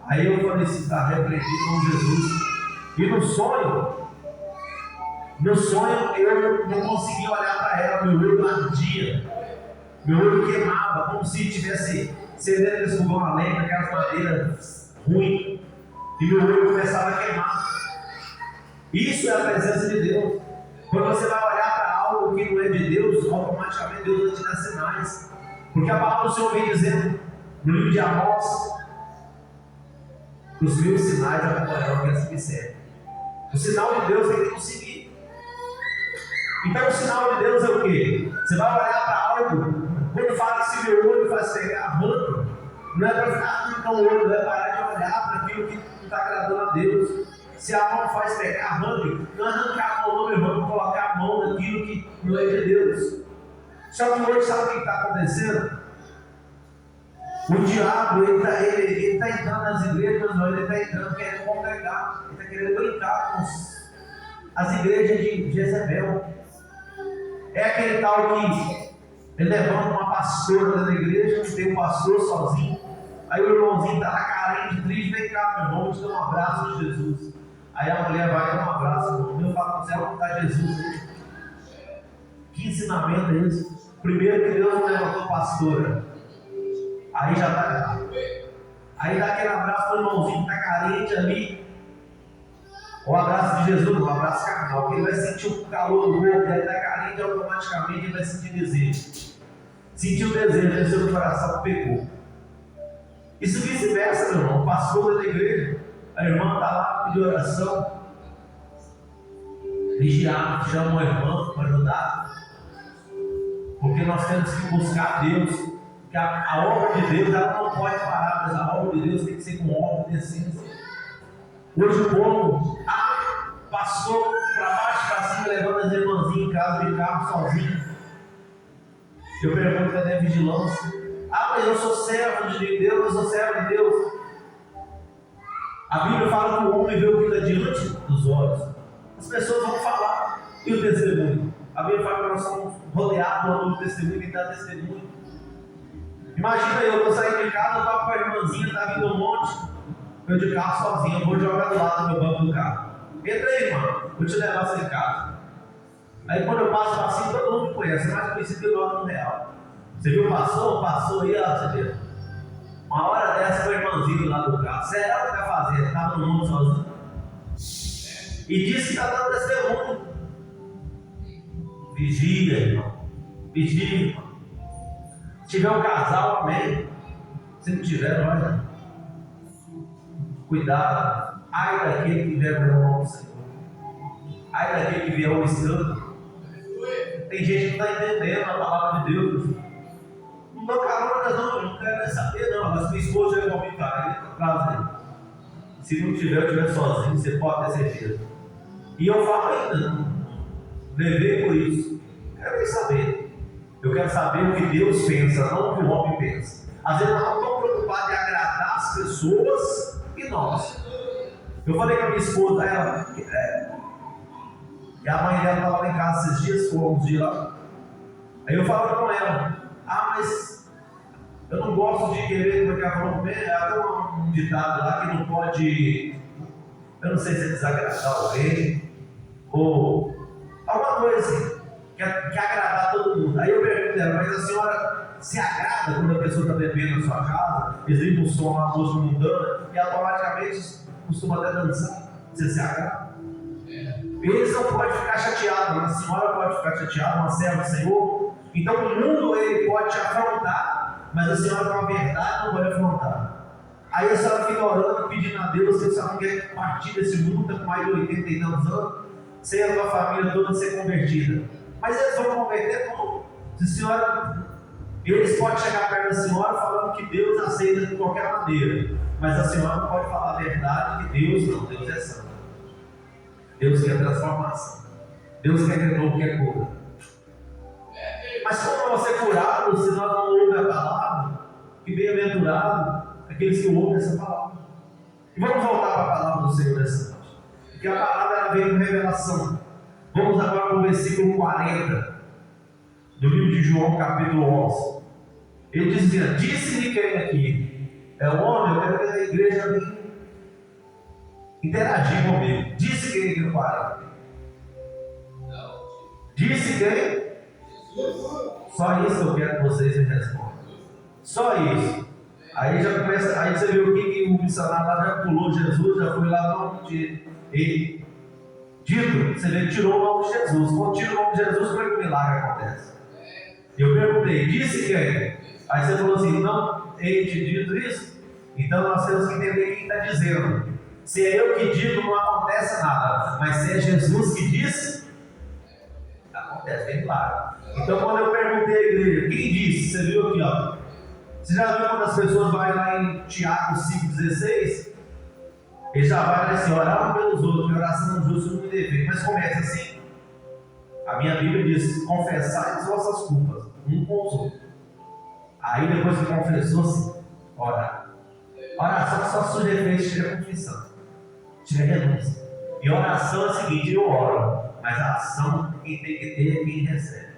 A: Aí eu falei assim, está repreendido com Jesus. E no sonho eu não conseguia olhar para ela, meu olho ardia, meu olho queimava, como se tivesse cedendo esse fogão a lenha, aquelas madeiras ruins, e meu olho começava a queimar. Isso é a presença de Deus. Quando você vai olhar para algo que não é de Deus, automaticamente Deus vai te dar sinais. Porque a palavra do Senhor vem dizendo no livro de Amós que os meus sinais acompanharão aqueles que me servem. O sinal de Deus é que tem que seguir. Então o sinal de Deus é o quê? Você vai olhar para algo, quando fala que se meu olho faz pegar, arranca. Não é para ficar com o olho, não é parar de olhar para aquilo que não está agradando a Deus. Se a mão faz pegar, arranque. Não arrancar a mão, não, meu irmão, não colocar a mão naquilo que não é de Deus. Só que hoje, sabe o que está acontecendo? O diabo, ele está entrando nas igrejas, mas ele está entrando querendo congregar, ele está querendo brincar com as igrejas de Jezebel. É aquele tal que ele levanta uma pastora da igreja, tem um pastor sozinho, aí o irmãozinho está lá carente, triste, vem cá, meu irmão, te dá um abraço de Jesus. Aí a mulher vai dar um abraço, meu irmão, eu falo para você, onde está Jesus aí? Que ensinamento é esse? Primeiro que Deus não levantou pastora, aí já está errado. Aí dá aquele abraço para o irmãozinho que está carente ali. O abraço de Jesus, um abraço carnal, que ele vai sentir o calor do outro, ele está carente, automaticamente ele vai sentir desejo. Sentiu o desejo, aí seu coração pegou. Isso vice-versa, meu irmão. O pastor da igreja, a irmã está lá pedindo oração, vigiar, chama a irmã para ajudar. Porque nós temos que buscar Deus, porque a obra de Deus ela não pode parar, mas a obra de Deus tem que ser com ordem e decência. Hoje o povo passou para baixo, para cima, levando as irmãzinhas em casa de carro sozinho. Eu pergunto, cadê a vigilância? Mas eu sou servo de Deus, eu sou servo de Deus. A Bíblia fala que o homem vê o que está diante dos olhos. As pessoas vão falar. E o testemunho? A Bíblia fala que nós somos rodeados do testemunho e dá testemunho. Imagina eu estou saindo de casa, eu estava com a irmãzinha, está vindo um monte, eu de carro sozinho, eu vou jogar do lado do meu banco do carro. Entra aí, irmão, vou te levar você em casa. Aí quando eu passo assim, todo mundo me conhece, é mais conhecido que o nome no real. Você viu, passou aí, ó, você viu? Uma hora dessa foi o irmãozinho lá do carro. Será o que vai fazer? Estava no mundo sozinho. E disse que está dando testemunho. Vigia, irmão. Vigia, irmão. Se tiver um casal, amém. Se não tiver, olha. Cuidado. Ai daquele que vier com o nome do Senhor. Ai daquele que vier o escândalo. Tem gente que não está entendendo a palavra de Deus. Não dou carona, não, eu não quero nem saber, não. Mas minha esposa vai comentar, ele traz ele. Se não tiver, eu estiver sozinho, você pode ter certeza. E eu falo ainda, não levei por isso. Não quero nem saber. Eu quero saber o que Deus pensa, não o que o homem pensa. Às vezes nós não estamos preocupados em agradar as pessoas e nós. Eu falei com a minha esposa, e a mãe dela estava lá em casa esses dias, foram uns dias lá. Aí eu falava com ela, mas eu não gosto de querer, porque ela falou, até um ditado lá que não pode, eu não sei se é desagradar alguém, ou alguma coisa assim, que agradar todo mundo. Aí eu pergunto dela, mas a senhora se agrada quando a pessoa está bebendo na sua casa, exibe um som, uma música mundana, e automaticamente costuma até dançar? Você se agrada? Eles não podem ficar chateados, a senhora pode ficar chateada, uma serva do Senhor. Então o mundo ele pode te afrontar, mas a senhora com a verdade não pode afrontar. Aí a senhora fica orando, pedindo a Deus que a senhora não quer partir desse mundo, está com mais de 80 e tantos anos, sem a sua família toda ser convertida. Mas eles vão converter como? Se a senhora, eles podem chegar perto da senhora falando que Deus aceita de qualquer maneira, mas a senhora não pode falar a verdade que Deus não, Deus é santo. Deus quer transformação. Deus quer renovo, quer cura. Mas como nós ser curado se nós não ouvimos a palavra? Que bem-aventurado aqueles que ouvem essa palavra. E vamos voltar para a palavra do Senhor nessa noite. Porque a palavra ela veio com revelação. Vamos agora para o versículo 40 do livro de João, capítulo 11. Ele dizia: disse-lhe quem aqui é o homem, eu quero que a igreja venha interagir comigo. Disse quem aqui no 40? Disse quem? Só isso que eu quero que vocês me respondam. Só isso. Aí já começa, aí você vê o que o missionário lá já pulou Jesus, já foi lá no monte. dito, você vê que tirou o nome de Jesus. Quando tira o nome de Jesus, como é que o milagre acontece? Eu perguntei, disse quem? Aí você falou assim, não, ele te dito isso? Então nós temos que entender quem está dizendo. Se é eu que digo, não acontece nada. Mas se é Jesus que disse, acontece, bem claro. Então quando eu perguntei à igreja, quem disse? Você viu aqui, ó. Você já viu quando as pessoas vão lá em Tiago 5,16? Ele já vai lá assim, orar um pelos outros, que oração não justo não me dever. Mas começa assim. A minha Bíblia diz, confessai as vossas culpas, um com os outros. Aí depois que confessou-se, orar. Oração só surge efeito se tiver confissão, tiver renúncia. E oração é o seguinte, eu oro, mas a ação quem tem que ter é quem recebe.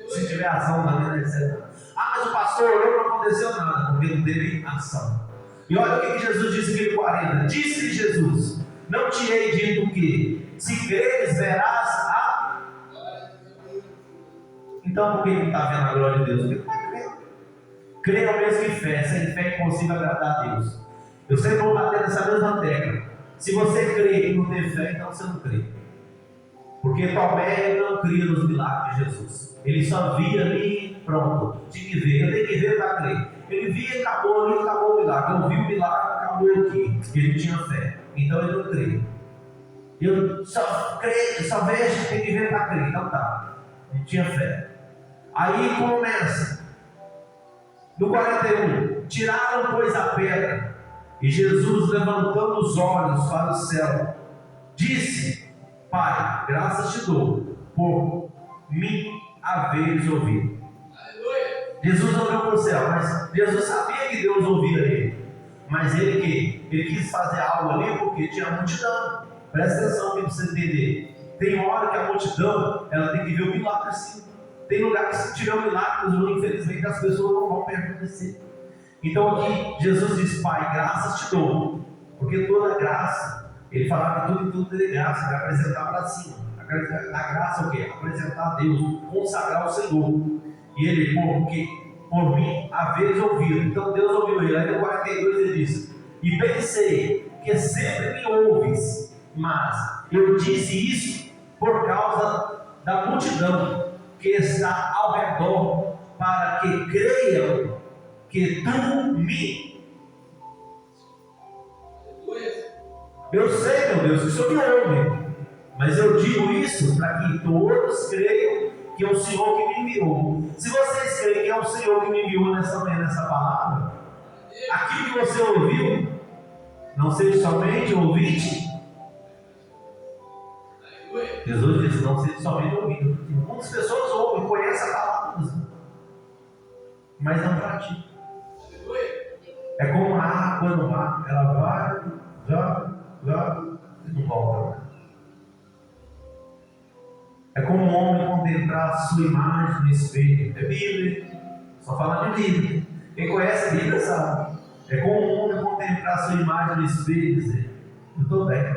A: Se tiver ação, não recebe. Ah, mas o pastor orou, não aconteceu nada, porque não teve ação. E olha o que Jesus disse aqui no 40. Disse Jesus, não te hei dito que, se creres, verás a... Então por que não está vendo a glória de Deus? Porque não está crendo. Crer é o mesmo que fé, sem fé é impossível agradar a Deus. Eu sempre vou bater nessa mesma tecla. Se você crê e não tem fé, então você não crê. Porque Tomé não cria nos milagres de Jesus. Ele só via ali, pronto, tinha que ver. Eu tenho que ver para crer. Ele via, acabou ali, acabou o milagre. Eu vi o milagre, acabou aqui. Ele tinha fé. Então ele não crê. Eu só creio, só vejo, tem que ver para crer. Então tá. Não tinha fé. Aí começa. No 41. Tiraram, pois, a pedra. E Jesus, levantando os olhos para o céu, disse: Pai, graças te dou por me haveres ouvido. Jesus olhou para o céu, mas Jesus sabia que Deus ouvia ele. Mas ele quis fazer algo ali porque tinha multidão. Presta atenção para você entender. Tem hora que a multidão ela tem que ver o milagre sim. Tem lugar que se tiver um milagre, infelizmente as pessoas não vão permanecer. Então aqui Jesus diz: Pai, graças te dou, porque toda graça, ele falava que tudo é graça, vai apresentar para cima. A graça é o quê? Apresentar a Deus, consagrar o Senhor. E ele, porque por mim haveres ouvido. Então Deus ouviu ele. Aí no 42 ele diz: E pensei que sempre me ouves, mas eu disse isso por causa da multidão que está ao redor, para que creiam que tu me... Eu sei, meu Deus, que o Senhor me ouve, mas eu digo isso para que todos creiam que é o Senhor que me enviou. Se vocês creem que é o Senhor que me enviou nessa palavra, aquilo que você ouviu, não seja somente ouvinte. Jesus disse: não seja somente ouvido. Muitas pessoas ouvem, conhecem a palavra, mas não praticam. É como a água no mar, ela vai, joga e não volta. É como um homem contemplar a sua imagem no espelho. É Bíblia, só fala de Bíblia. Quem conhece a Bíblia sabe. É como um homem contemplar a sua imagem no espelho e dizer: eu estou bem.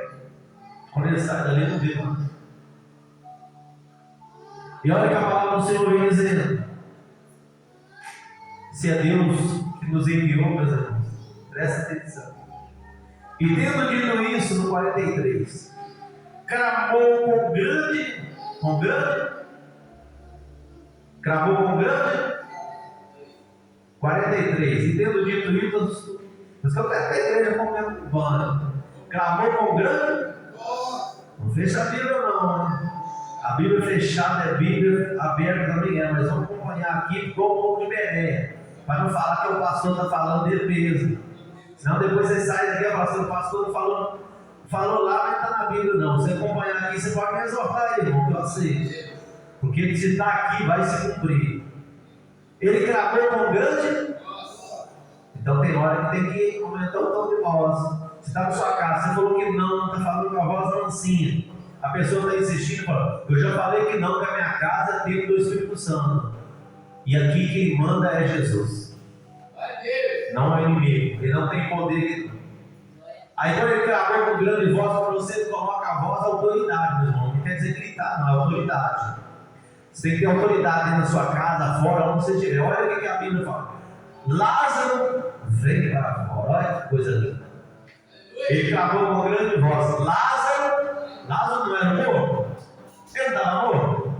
A: Quando ele sai dali, não vê mais. E olha que a palavra do Senhor vem dizendo: se é Deus que nos enviou, meus irmãos, presta atenção. E tendo dito isso, no 43, clamou com grande, clamou com grande, 43, e tendo dito isso, mas que eu quero que a igreja comendo pano, clamou com grande, não fecha a Bíblia não, né? A Bíblia fechada é Bíblia, aberta também é, mas vamos acompanhar aqui, ficou um pouco de Bené, para não falar que o pastor está falando de peso. Senão depois você sai daqui e fala assim: o pastor falou lá, mas está na Bíblia. Não, você acompanhar aqui, você pode me exortar ele, irmão, que eu aceito. Porque se está aqui, vai se cumprir. Ele clamou com grande. Então tem hora que tem que aumentar o tom de voz. Você está na sua casa, você falou que não está falando com a voz mansinha. A pessoa está insistindo e fala: eu já falei que não, que a minha casa é templo do Espírito Santo. E aqui quem manda é Jesus. Não é inimigo, ele não tem poder. Aí quando ele clamou com grande voz, para você coloca a voz autoridade, meu irmão. Não quer dizer gritar, não, é autoridade. Você tem que ter autoridade na sua casa, fora, onde você estiver. Olha o que a Bíblia fala: Lázaro, vem para fora. Olha que coisa linda. Ele clamou com grande voz: Lázaro, Lázaro não era morto? Ele não estava morto?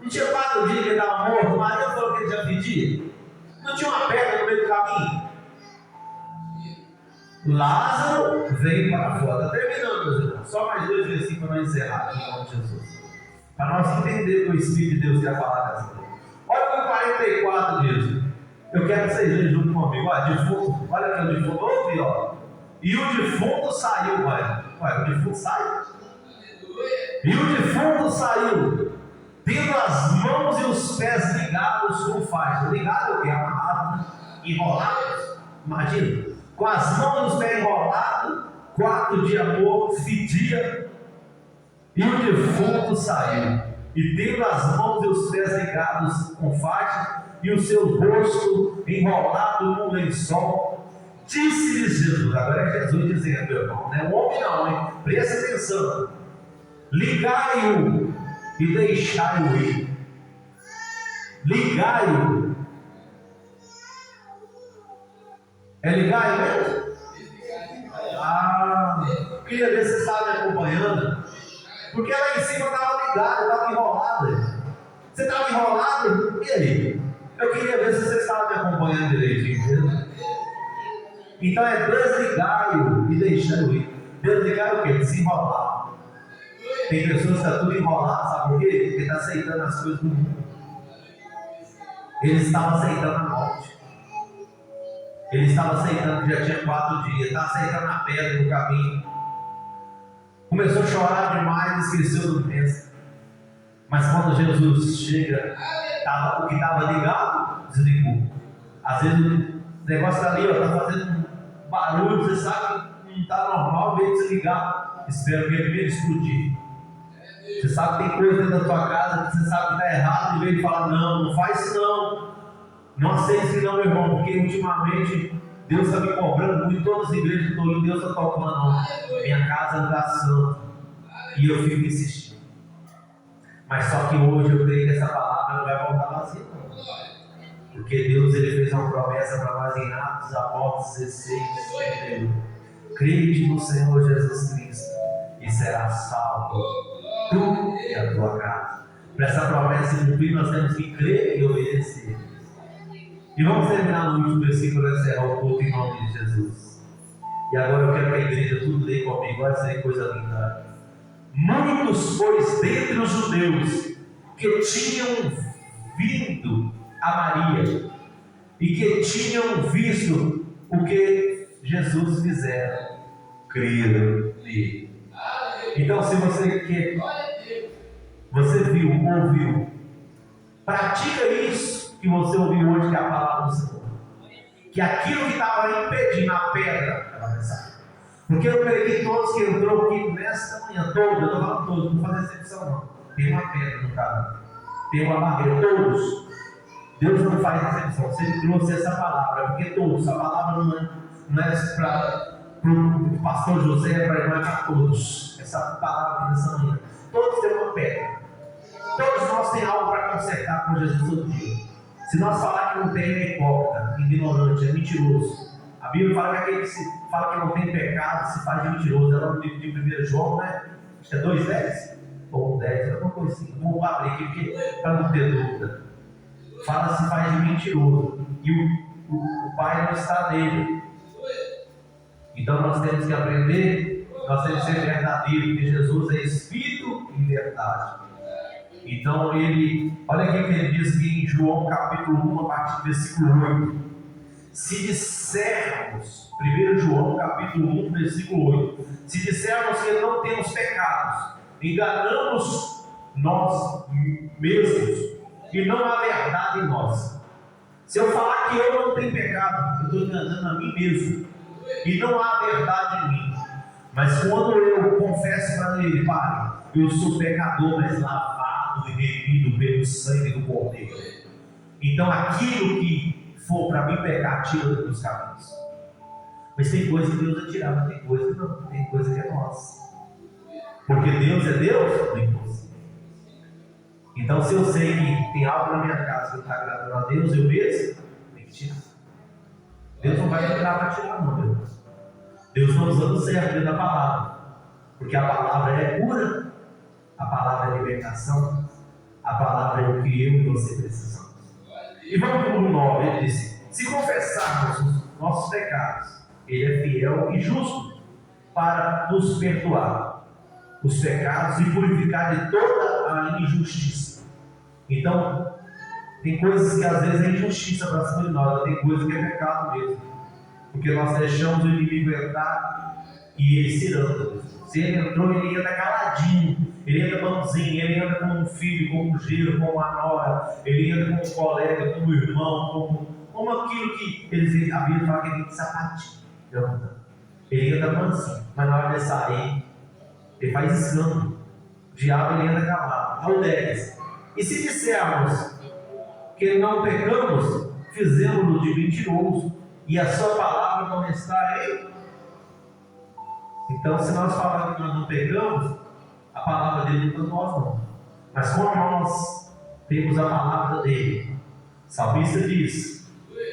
A: Não tinha 4 dias que ele estava morto? Maria falou que ele já pedia. Não tinha uma pedra no meio do caminho? Lázaro veio para fora. Está terminando, meus irmãos. Só mais 2 versículos para nós encerrar, em nome de Jesus. Para nós entender o que o Espírito de Deus quer falar dessa coisa. Olha o que o 44 diz. Eu quero que vocês leiam junto comigo. Olha, defunto. Olha aqui o defunto. Ouve, ó. E o defunto saiu, pai. Ué, o defunto sai? E o defunto saiu, tendo as mãos e os pés ligados com faixa. Ligado é o quê? Amarrado, enrolado. Imagina, com as mãos e os pés enrolados, 4 de amor, fedia. E o defunto saiu, e tendo as mãos e os pés ligados com faixa, e o seu rosto enrolado num lençol, disse-lhes Jesus. Agora é Jesus dizendo, meu irmão, não é um homem não, hein? Presta atenção. Ligai-o e deixai-o ir. Ligai-o. É ligai mesmo? Queria ver se você estava me acompanhando. Porque lá em cima estava ligado, estava enrolado. Você estava enrolado? E aí? Eu queria ver se você estava me acompanhando direitinho. Então é desligai-o e deixai-o ir. Desligar o quê? Desenrolar. Tem pessoas que estão tudo enroladas, sabe por quê? Porque está aceitando as coisas do mundo. Eles estavam aceitando a morte. Ele estava aceitando que já tinha 4 dias. Estava aceitando a pedra no caminho. Começou a chorar demais e esqueceu do pensa. Mas quando Jesus chega, o que estava ligado, desligou. Às vezes o negócio está ali, está fazendo um barulho, você sabe que não está normal, veio desligar. Espera que ele veio explodir. Você sabe que tem coisa dentro da tua casa que você sabe que está errado e veio falar, não faz isso não. Não aceita isso não, meu irmão, porque ultimamente Deus está me cobrando muito. Todas as igrejas que estou indo, Deus está tocando. Minha casa não está santa. E eu fico insistindo. Mas só que hoje eu creio que essa palavra não vai voltar vazia, não. Porque Deus ele fez uma promessa para nós em Atos Apóstolos 16, 31. Crede no Senhor Jesus Cristo e será salvo, tu e a tua casa. Para essa promessa se cumprir, nós temos que crer e obedecer. E vamos terminar no último versículo para encerrar o culto em nome de Jesus. E agora eu quero que a igreja tudo leia comigo. Olha essa coisa linda. Muitos, pois, dentre os judeus que tinham vindo a Maria e que tinham visto o que Jesus fizera, creram nele. Então, se você quer, você viu, ouviu, pratica isso que você ouviu hoje, que é a palavra do Senhor. Que aquilo que estava impedindo a pedra, ela vai sair. Porque eu preguei todos que entrou aqui nesta manhã, todos, eu estou falando todos, não vou fazer exceção não. Tem uma pedra no caminho, tem uma barreira, todos. Deus não faz exceção, se Ele trouxe essa palavra, porque todos, a palavra não é para o pastor José, não é para todos. Essa palavra nessa manhã, todos têm uma pedra. Todos nós temos algo para consertar com Jesus todo dia. Se nós falar que não tem, é hipócrita, ignorante, é mentiroso. A Bíblia fala que aquele que fala que não tem pecado se faz de mentiroso. Ela no livro de 1 João, né? Acho que é 2,10 ou 10, alguma coisa assim. Vamos abrir aqui para não ter dúvida. Fala se faz de mentiroso. E o Pai não está nele. Então nós temos que aprender, nós temos que ser verdadeiros, porque Jesus é Espírito e verdade. Então olha aqui o que ele diz aqui em João capítulo 1, a partir do versículo 8. Se dissermos, 1 João capítulo 1, versículo 8, se dissermos que não temos pecados, enganamos nós mesmos e não há verdade em nós. Se eu falar que eu não tenho pecado, eu estou enganando a mim mesmo e não há verdade em mim. Mas quando eu confesso para ele, Pai, eu sou pecador, mas lavado e remido pelo sangue do Cordeiro, então aquilo que for para mim pecar, tira dos caminhos. Mas tem coisa que Deus vai tirar, mas tem coisa que não, tem coisa que é nossa. Porque Deus é Deus, não é impossível. Então, se eu sei que tem algo na minha casa que não está agradando a Deus, eu mesmo tenho que tirar. Deus não vai entrar para tirar, não, Deus. Deus está usando o certo dentro da palavra. Porque a palavra é pura A palavra é libertação. A palavra é o que eu e você precisamos. E vamos para o 9. Ele disse: se confessarmos os nossos pecados, Ele é fiel e justo para nos perdoar os pecados e purificar de toda a injustiça. Então, tem coisas que às vezes é injustiça para cima de nós, tem coisas que é pecado mesmo. Porque nós deixamos o inimigo entrar e ele se anda. Se ele entrou, ele anda caladinho, ele anda bonzinho, ele anda como um filho, como um genro, como uma nora, ele anda como um colega, como um irmão, como aquilo que eles, a Bíblia fala que ele tem sapatinho. Ele anda mansinho, mas na hora de sair, ele faz escândalo. O diabo ele anda calado. Ao 10. E se dissermos que não pecamos, fizemos-lo de mentiroso, e a sua palavra não está em. Então, se nós falarmos que nós não pecamos, a palavra dele não está em nós, não. Mas como nós temos a palavra dele, o salmista diz: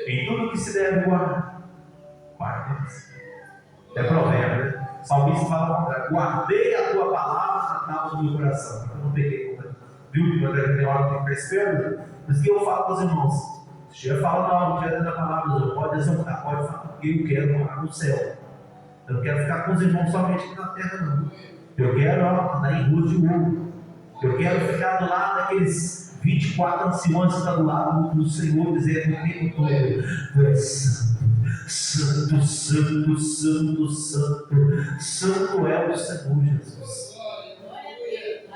A: em tudo que se deve guardar, guarde-se. É provérbio, né? O salmista fala ao contrário: guardei a tua palavra na tábua do meu coração. Eu não peguei contra. Viu que quando tem hora que tem que ficar esperto? Por isso que eu falo para os irmãos: se eu falo não tiver da palavra, eu pode exaltar, pode falar, porque eu quero morar no céu. Eu não quero ficar com os irmãos somente aqui na terra, não. Eu quero andar em ruas de ouro. Eu quero ficar do lado daqueles 24 anciões que estão do lado do Senhor, dizendo o tempo todo: tu és santo, santo, santo, santo, santo é o Senhor Jesus.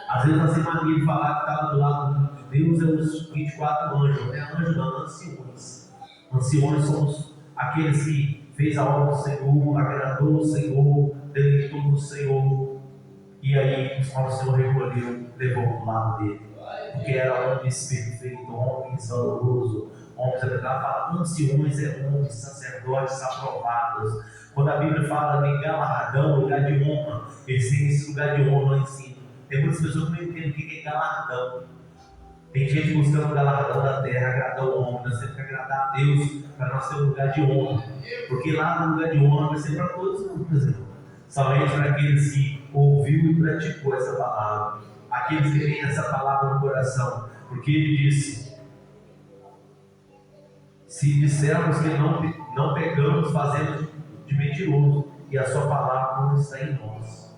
A: Às vezes nós temos mania de falar que estava do lado de Deus, é os 24 anjos, não é anjo não, anciões. Anciões somos aqueles que fez a obra do Senhor, agradou o Senhor, deleitou no Senhor, e aí o Senhor recolheu, levou para o lado dele, porque era homens perfeitos, homens valorosos, homens, anciões é homens, sacerdotes aprovados. Quando a Bíblia fala em galardão, lugar de honra, eles têm esse lugar de honra lá em cima. Tem muitas pessoas que não entendem o que é galardão. Tem gente buscando o galardão da terra, agradar o homem. Nós temos que agradar a Deus para nós ter um lugar de honra. Porque lá no lugar de honra vai ser para todos os irmãos. Somente para aqueles que ouviu e praticou essa palavra. Aqueles que têm essa palavra no coração. Porque ele disse: se dissermos que não pecamos, fazemos de mentiroso, e a sua palavra não está em nós.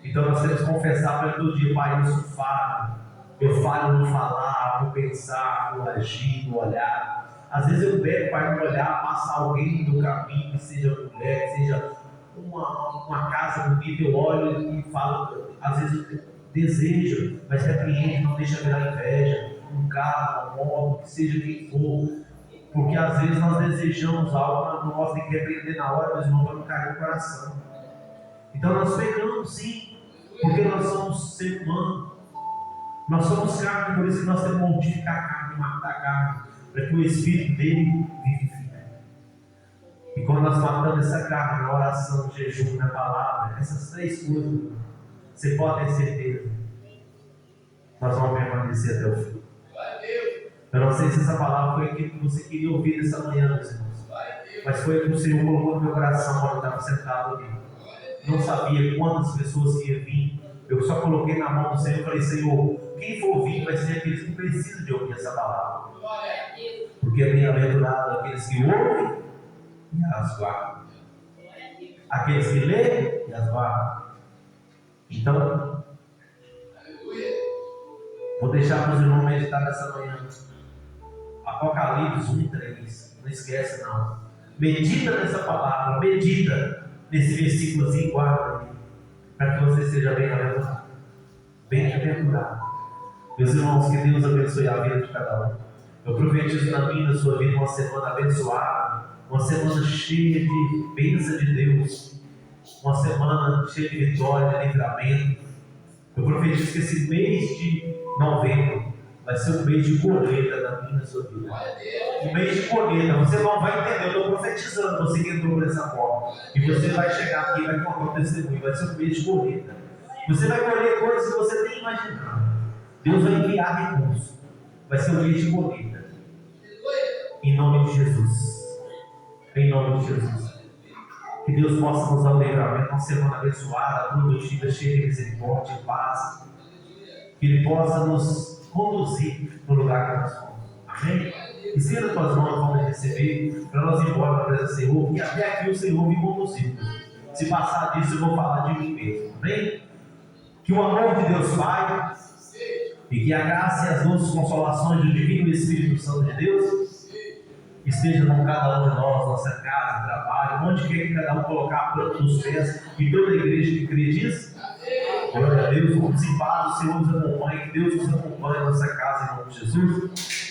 A: Então nós temos que confessar para todo dia: Pai, eu sou falho. Eu falho no falar, no pensar, no agir, no olhar. Às vezes eu pego, Pai, no olhar, passar alguém do caminho, que seja mulher, que seja uma casa bonita, eu olho e falo. Às vezes eu desejo, mas repreende, não deixa virar inveja. Um carro, uma moto, que seja quem for. Porque às vezes nós desejamos algo, mas nós temos que repreender na hora, mas não vamos cair no coração. Então nós pecamos sim, porque nós somos ser humano. Nós somos carne, por isso que nós temos que mortificar a carne, matar a carne, para que o Espírito dele vivifique. E quando nós matamos essa carne na oração, no jejum, na palavra, essas três coisas, você pode ter certeza, nós vamos permanecer até o fim. Eu não sei se essa palavra foi aquilo que você queria ouvir nessa manhã, meus irmãos, mas foi o que o Senhor colocou no meu coração quando eu estava sentado aqui. Não sabia quantas pessoas iam vir. Eu só coloquei na mão do Senhor e falei: Senhor, quem for ouvir vai ser aqueles que precisam de ouvir essa palavra. Porque é bem-aventurado aqueles que ouvem e as guardam. Aqueles que leem e as guardam. Então, vou deixar para os irmãos meditar nessa manhã. Apocalipse 1:3. Não esquece não. Medita nessa palavra, medita nesse versículozinho, guarda aí, para que você seja bem-aventurado. Bem-aventurado. Meus irmãos, que Deus abençoe a vida de cada um. Eu profetizo na minha e na sua vida uma semana abençoada, uma semana cheia de bênção de Deus, uma semana cheia de vitória, de livramento. Eu profetizo que esse mês de novembro vai ser um mês de colheita na minha e na sua vida. Um mês de colheita. Você não vai entender, eu estou profetizando, você que entrou por essa forma. E você vai chegar aqui e vai contar o testemunho. Vai ser um mês de colheita. Você vai colher coisas que você nem imaginava. Deus vai enviar recursos. Vai ser um mês de colheita. Em nome de Jesus. Em nome de Jesus. Que Deus possa nos dar o livramento, uma semana abençoada, produtiva, cheia de misericórdia, de paz. que Ele possa nos conduzir no lugar que nós somos. Amém? Estenda as tuas mãos, vamos receber, para nós ir embora para a presença do Senhor, porque até aqui o Senhor me conduziu. Se passar disso, eu vou falar de mim mesmo. Amém? Que o amor de Deus Pai, e que a graça e as doces consolações do Divino Espírito Santo de Deus esteja com cada um de nós, nossa casa, trabalho, onde quer que cada um colocar a planta dos pés, e toda a igreja que crê diz. Glória a Deus, vamos em paz, o Senhor nos acompanhe, que Deus nos acompanhe em nossa casa, em nome de Jesus.